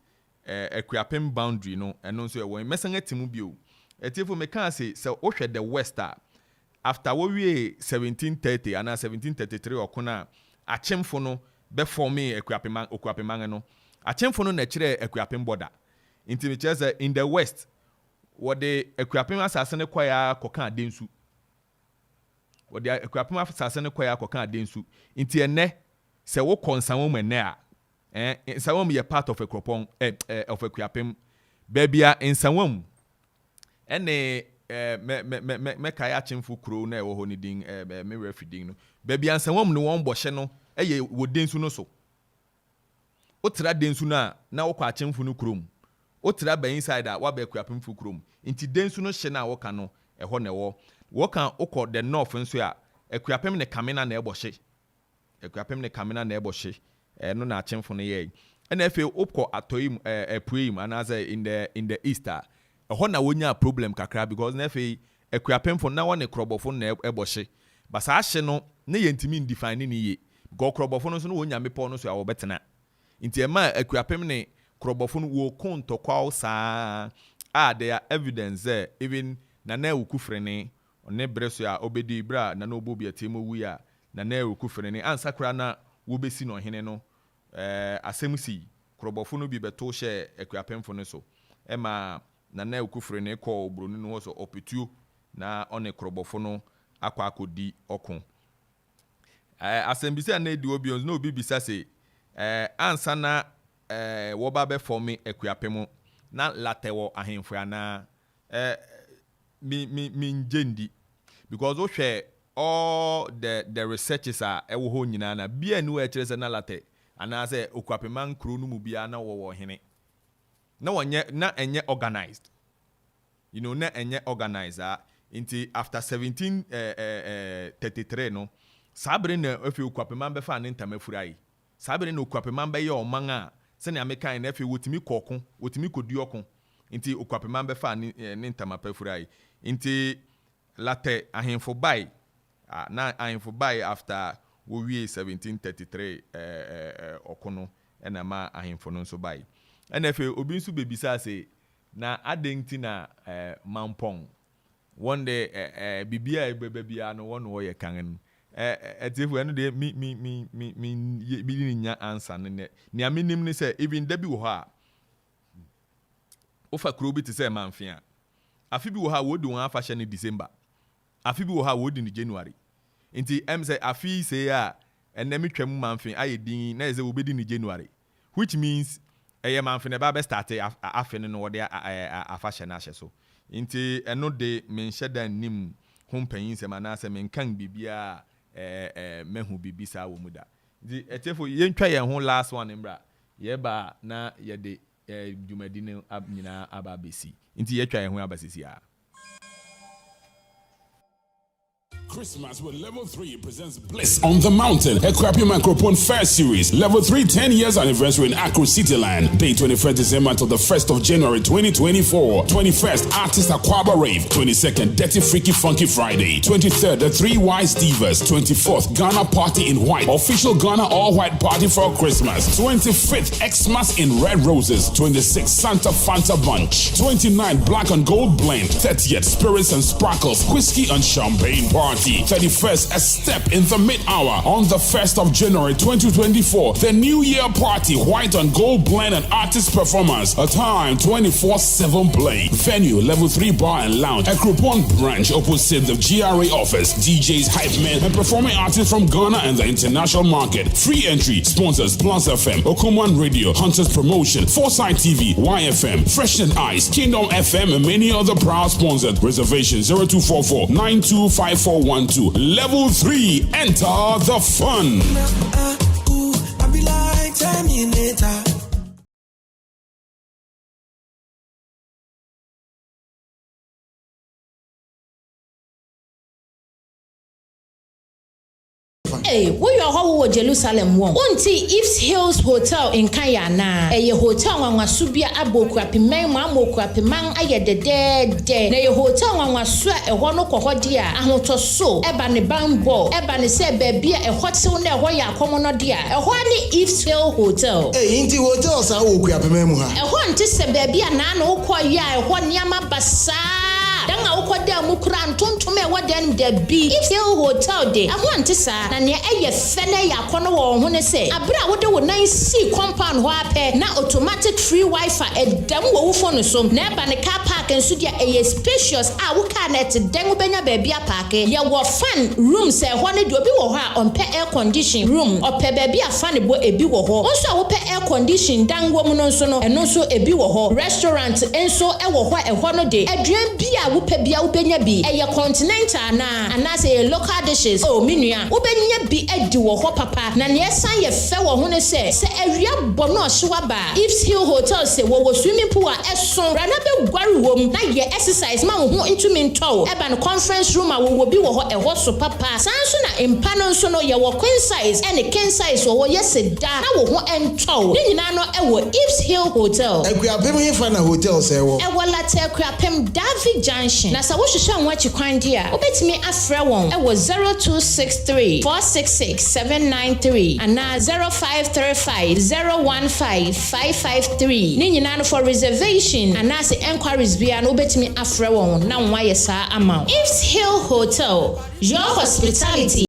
Akuapem boundary no eno nso e won mesan atimu bio etiefo me kan se ohwe the west after wo wie 1730 ana 1733 okona achemfo no be forme Akuapem no achemfo no na kire Akuapem border nti me chese in the west what the Akuapem asase ne kwaya koka adensu what the Akuapem asase ne kwaya koka adensu nti ene se wo konsanwo mene a nsawom ye part of Akropong of Akuapem babia nsawom ene me kaya chimfu kro na ewo ho ni din me refiding no babia nsawom no won bohye no eye wo densu no so otra densu na wo kwa chimfu no krom otra ba inside a wa ba Akuapem fu krom nti densu no hye na wo ka no eho na ewo wo kan okọ the north nso a Akuapem ne kamena na ebohye Akuapem ne kamena na ebohye no na chimfu no ye na efe okọ atoyim epuim anaze in the east eho na wonya problem kakra because na efe Akuapem fo na wone krobofo na ebohye basa hye no ne yentimi define ni ye go krobofo no so no wonya mepo no so a wo betena nti e ma Akuapem ne krobofo no wo kontokwa saa there are evidence there even na ukufrene one breso a obedi bra na obobi atemo wi a na ukufrene ansakra na wo besi no hene no asemsi krobofo no bi beto hye Akuapem fo no so ema na ukufrene ko obroni no so opetuo na one krobofo no akodi okon asembisi na edi obi no obi bisa se ansa na wo ba be forme Akuapem na latewo ahemfo ana mi njendi because wo hwe all the researches are ewo ho nyina na bia ni we kire se na late ana se Akuapem ankro no mu bia na wo hene na wonye na enye organized na enye organizer into after 1733 no sabre na efi Akuapem be fa ne ntamafura sabre na Akuapem be ye oman a se ne amekan na efi wotimi kokon wotimi kodi okon nti Akuapem be fa ne ntamafura nti late ahemfo bai na ahemfo bai after wo wie 1733 okono ena ma ahemfo no so bai ena efi obi nso bebisa se na adenti na mampong one day bibia bebia no one wo ye kan etifu eno de mi nya answer ne aminim ne say even da bi wo ha ofa kro bi te say manfia afi bi wo ha wo di won afa hye ne December afi bi wo ha wo di ne January nti say afi say a enemi twam manfia ayedin na eze wo be di ne January which means manfia ne ba be start afi ne no wo de afa hye na hye so nti eno de menhye dan nim ho mpanyin se manase menkan bibia mehu bibisa wo muda di etefo yentwa ye ho last one mbra ye ba na ye de dwumadi ne nyina aba besi nti yetwa ye ho abasisi a Christmas with Level 3 presents Bliss on the Mountain, Akuffo Fair Series. Level 3 10 years anniversary in Accra Cityland. Day 21st December until the 1st of January 2024. 21st, Artist Aquaba Rave. 22nd, Dirty Freaky Funky Friday. 23rd, the 3 Wise Divas. 24th, Ghana Party in White. Official Ghana All-White Party for Christmas. 25th, Xmas in Red Roses. 26th, Santa Fanta Bunch. 29th, Black and Gold Blend. 30th, Spirits and Sparkles, Whiskey and Champagne Party. party. 31st, a step in the mid-hour. On the 1st of January 2024, the New Year party, white and gold blend and artist performance. A time 24/7 play. Venue, level 3 bar and lounge. Akropong branch opposite the GRA office. DJs, hype men, and performing artists from Ghana and the international market. Free entry. Sponsors Plus FM, Okoman Radio, Hunters Promotion, Foresight TV, YFM, Fresh and Ice, Kingdom FM, and many other proud sponsors. Reservation 0244 925412. Level 3. Enter the fun. I be like Terminator. Hey, we are how Jerusalem won. Unti East Hills Hotel in Kayana. A hotel on Wasubia Abakosem, Mamokwapiman, aye the dead. Na hotel on Wasua, a one kohodia, and what so, Ebony Bambo, Ebony said, baby, a hot sound there, why are common dear, a Wally East Hill Hotel. Hey, into hotels, I will grab a memoir. A one to say, baby, and Nano, Koya, one Yama Basa. Danga ukwada mukran tuntume waden de bi East Hill Hotel de amwante sa na ne eye fene ya kono wo ho ne se abra wode wo nan si compound ho ape na automatic free wifi edam wo phone so na ba ne car park enso dia eye spacious a wo car net den wo benya ba bia park ye wo fan room se ho ne de obi wo ho a on pe air condition room ope ba bia fan bo ebi wo ho onso a wo pe air condition dan wo mu no so no eno so ebi wo ho restaurant enso e wo ho e ho no de aduan bia upe bia ubenya bi eye continental na anase ye local dishes oh minua ubenya bi edi wo ho papa na ne san ye fe wo ho ne se awia bono ohyewa ba East Hill Hotel se wo swimming pool a eson rana be gware wom na ye exercise ma wo ho ntumi nto eba no conference room a wo bi wo ho e ho so papa san so na empa no so no ye wo queen size and king size wo ye seda na wo ho ento ni nyina no e wo East Hill Hotel Akuapem hefa na hotel se wo e wo late Akuapem David Junction na sa wo hwehwe nwachi kwan dia obetimi afra won e wo 0263 466 793 ana 0535 015 553 ni nyina no for reservation ana se enquiries bia no obetimi afra won na nwa yesa amount East Hill Hotel, your hospitality.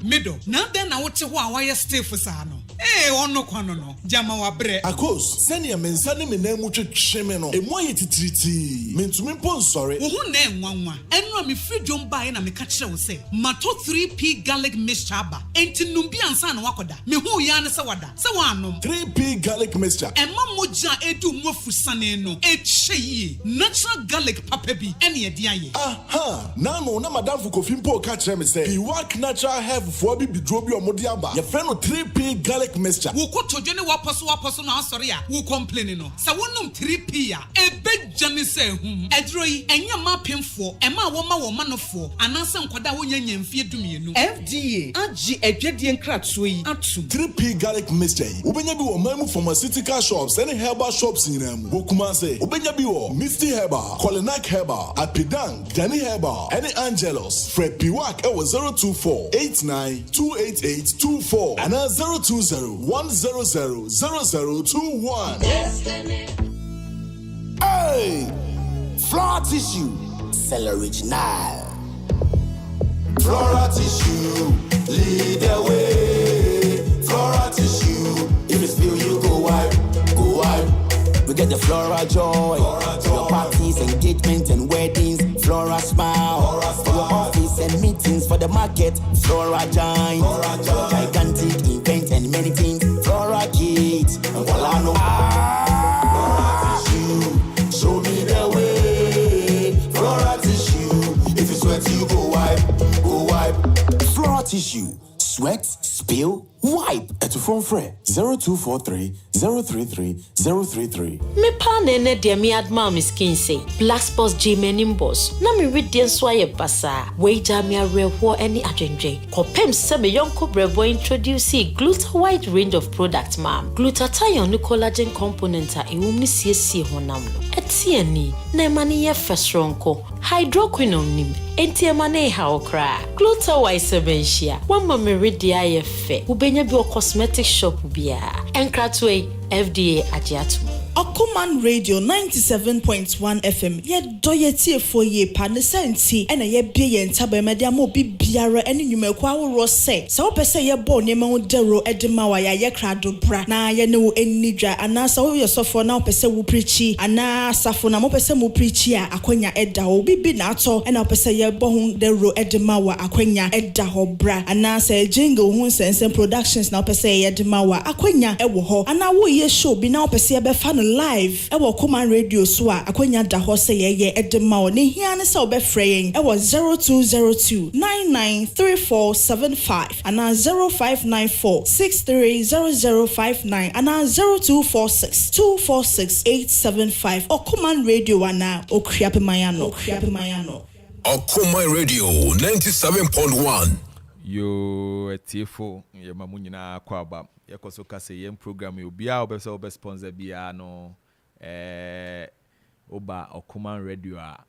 Middle. Now then I want to why stay for Sano. Eh, ono kwano no. Jama wa bre. Akos, send your men send me name much shemeno. E mo yeti triti. Men to me pon sorry. Who name nwanwa. Enwa me free jom buy na me catch wo say. Mato 3P garlic mixture ba. Enti numbi ansa na wakoda. Me hu ya ne se wada. Se wanom. 3P garlic mixture. Emma moja edu mwofu sane no. Echeyi. Natural garlic papa bi. Eni ediaye. Aha. Nano na madam Fukofimpo catch me say. He work natural have for bi drobi omodiaba. Your friend 3P garlic mixture. Wo ko tojo ne waposo na sorry a. Wo complain no. Sa wonum 3P a. Ebe jani se hu. Edro yi enya mapemfo. Ema wo ma no fo. Anansa nkwada wo nyanya mfie dumienu. FDA agi edwedie nkratso yi atum. 3P garlic mixture. Ubenya bi wo mamu pharmaceutical shops and herbal shops nyinamu. Wo kuma say ubenya bi wo Misty Herbal, Colinac Herbal, Apidang, Danny Herbal, any Angelos. Fred Piwak e wo 024 89 28824 and 020 100 0021. Hey, floor tissue, cell original. Flora tissue, lead the way. Flora tissue, if you spill you go wipe, go wipe. We get the Flora joy, for your parties, engagement and weddings. Flora smile, for your office and meetings, for the market. Flora giant, gigantic event and many things. Flora kids, and voila no. Flora tissue, show me the way. Flora tissue, if you sweat you go wipe. Flora tissue, sweat, spill, wipe. At phone frame 0243 033 033. Me pa nene de mi adma mi skin say black spots G menimbos. Na mi read den so ye basa. Wager me arewo any adwendwen. Kopem se me yonko brebo introduce Gluta wide range of products ma'am. Glutathione no collagen component a ewum ni siesie honam no. Etiani na mani ye fesronko. Hydroquinone nim. Enti emane ha okra. Gluta Wiase Abakosem. Wama me read ye fe. enya bi o cosmetic shop bia enkratwe FDA agiatum Okuman Radio 97.1 FM ye doye tie for ye pa ne senti ena ye bie ye ntaba media mo bi biara ene nwumaku aworo se wo pese ye bo ne ma wo dero edema wa ya ye krado bra na ye ne wo enidwa ana sa wo yosofo na wo pese wo preachi ana safo na mo pese mo preachi a akonya eda wo bibi na ato ena wo pese ye bo hu dero edema wa akonya eda ho bra ana sa jingle hu sense productions na wo pese ye edema wa akonya ewo ho ana wo ye show bi na wo pese ye be fa live ewo Okuman Radio so a akonya da ho se ye edema o ne hia ne se obefreyen ewo 0202993475 ana 0594630059 ana 0246246875 Okuman Radio ana Akuffo Okuman Radio 97.1 yo etifo ye mamunyina kwaba yekoso kase yem program yo bia obese obe sponsor bia no oba Okuman Radio a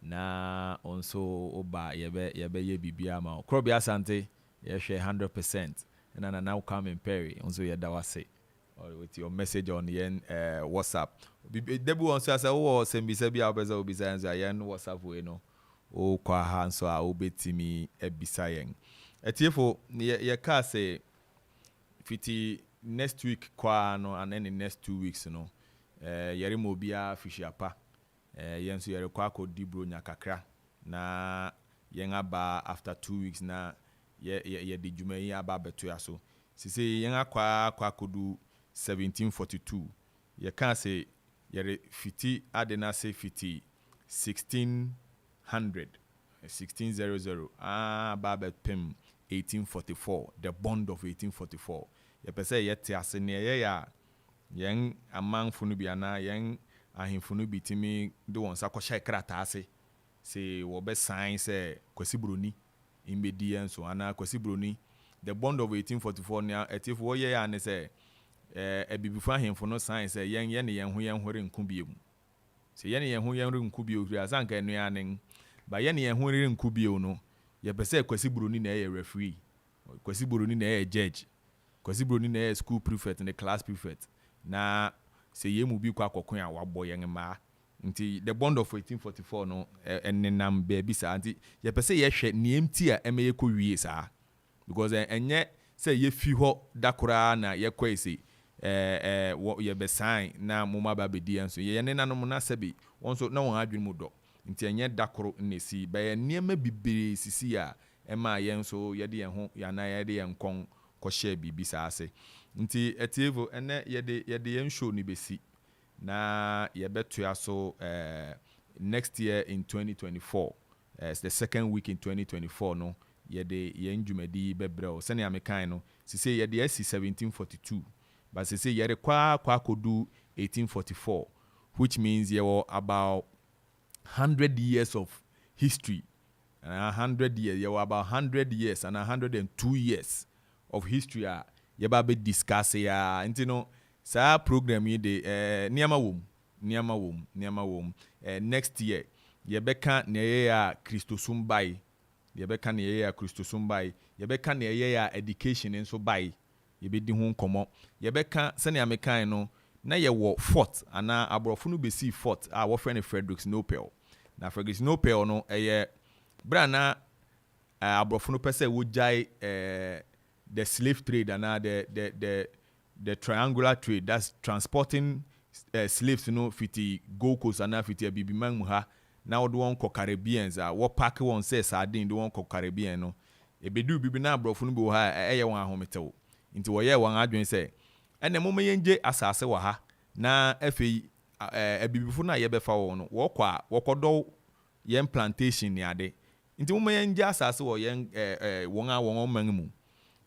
na onso oba yebe ye bibia ma Krobia Asante ye share 100% and now come in Perry onso ye da wase or with your message on yen WhatsApp debu onso asa wo sembisa bia obese obisa nso yen WhatsApp we no o kwa ha nso a obetimi ebisa yen etiefo ye ka say fiti next week kwa no and then in next 2 weeks no yere mo bia fishiapa yen so yere kwa ko dibro nyakakra na yen aba after 2 weeks na ye di djuma yi aba beto ya so sisi yen akwa kodu 1742 ye kan say yere fiti adena say fiti 1600 aba pem 1844 the bond of 1844 ye pese yete ase ne ye ya yen Amanfo no bia na yen ahemfo no bitimi do won sakosha krata ase se wo be sign se kwasibroni imbedi enso ana kwasibroni the bond of 1844 na etif wo ye ya ne se ebibifu ahemfo no sign se yen ne yen ho renku biemu se yen yen ho yen renku biemu huri azanka enu ya nen ba yen yen ho renku biemu no ye pese kwasibroni na ye referee kwasibroni na ye judge kwasibroni na ye school prefect and class prefect na se yemu bi kwa akokon a wabo yen ma nti the bond of 1844 no enenam baby sa nti ye pese ye hwe niemti a emeye ko wie sa because enye se ye fi ho dakora na ye kwese ye be sign na moma ba be di enso ye nenanom na sebi wonso na won adwene mu do nti enye dakoro nesi ba ye niema bibire sisi a ema ye nso ye de ye ho ya na ye de ye nkon ko share bibi sa ase nti etievo ene ye de yen show ni besi na ye beto ya so next year in 2024 it's the second week in 2024 no ye de yen dwumadi bebrel sene amekan no sise ye de asi 1742 but sise ye rekwa kodu 1844 which means ye were about 100 years of history and 100 years ye were about 100 years and 102 years of history ye ba be discuss ya ntino sa program yi de niama wom next year ye beka na ye ya Christosum bai ye beka na ye ya Christosum bai ye beka na ye ya education nso bai ye be di ho nkomo ye beka sene amekan no na ye wo fort ana abrofo no be see fort a wo friend Frederick Snowpel na Frederick Snowpel no eye bra na abrofo no pese wo jai the slave trade and the triangular trade, that's transporting slaves, you know, fiti Gold Coast and fiti Bibiman muha. Now do one ko Caribbeans what pack one says sardine do one ko Caribbean no. E be do bibi na brofo no bi wo ha eye wan ahometewo. Nti wo ye wan adwen say ene mo menje asase wa ha na afei ebibifo na ye befa wo no wo kwa wokodo yen plantation ni ade. Nti mo menje asase wo yen won a won man mu.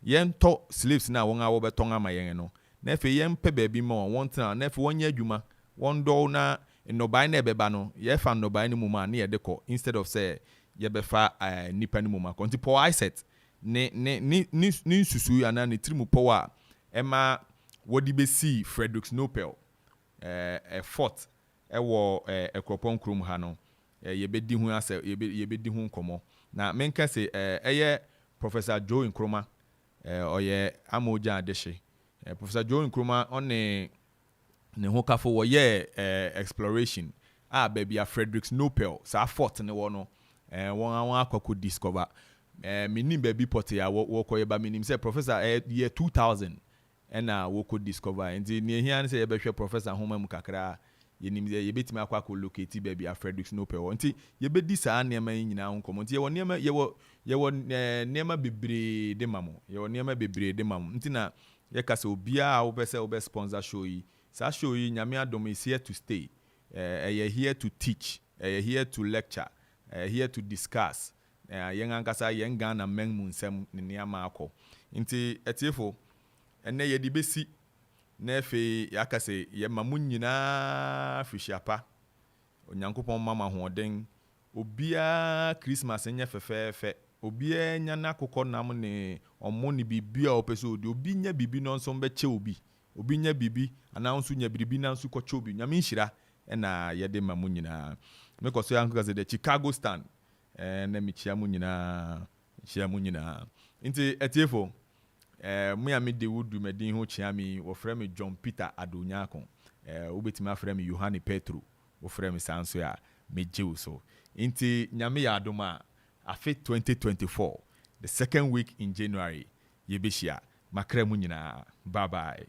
Yen to slaves na won a wo beton ama yen no na fe yen pe baabi ma won tena na fe won nya adwuma won do na nnobay na ebeba no ye fa nnobay ni mu ma na ye de ko instead of say ye befa nipa ni mu ma ko nti po I set ni susu ana ni trimu po a ema wodi be see Frederick Snowpel fort wo Akropong-Akuapem ha no ye be di hu ase ye be di hu nkomo na menka se eye Professor Joe Nkrumah oye amoja adeshe Professor Joe Nkrumah on ne ho kafo wo ye exploration baby a Frederick Snopel sa fort ne wo no won akoko discover minim baby pot ya wo koye ba minim say Professor year 2000 na wo ko discover and ne hia say ye behwe Professor homa mu kakra yenim ye betimi akwa locate baby a Frederick Snopel nti ye bedi saa niam nyina ho komo nti ye wo niam ye wo niam bebre de mamo ye wo niam bebre de mamo nti na ye kase obia wo pese wo be sponsor show yi sa show yi nyame adom is here to stay ye here to teach here to lecture here to discuss yen ankasa yen Ghana men mu nsem ne niam akọ nti etiefo enne ye di besi na efe yakase ye mamu nyina fishiapa onyankopon mama hoden obia Christmas enye fefefe obia nya na akokọ nam ne omo ne bibia opeso odi obi nya bibi no nso mbeche obi nya bibi announce nya bibi na nso koche obi nyame nhira na ye de mamu nyina mekoso yankase de Chicago stand na michia mu nyina nti etiefo me ami de wudu medin ho chiami wo frame John Peter Addo Nyarko obetima frame Yohane Petro wo frame sanso ya mejew so nti nyame ya adoma afi 2024 the second week in January yebeshia makra mu nyina bye bye.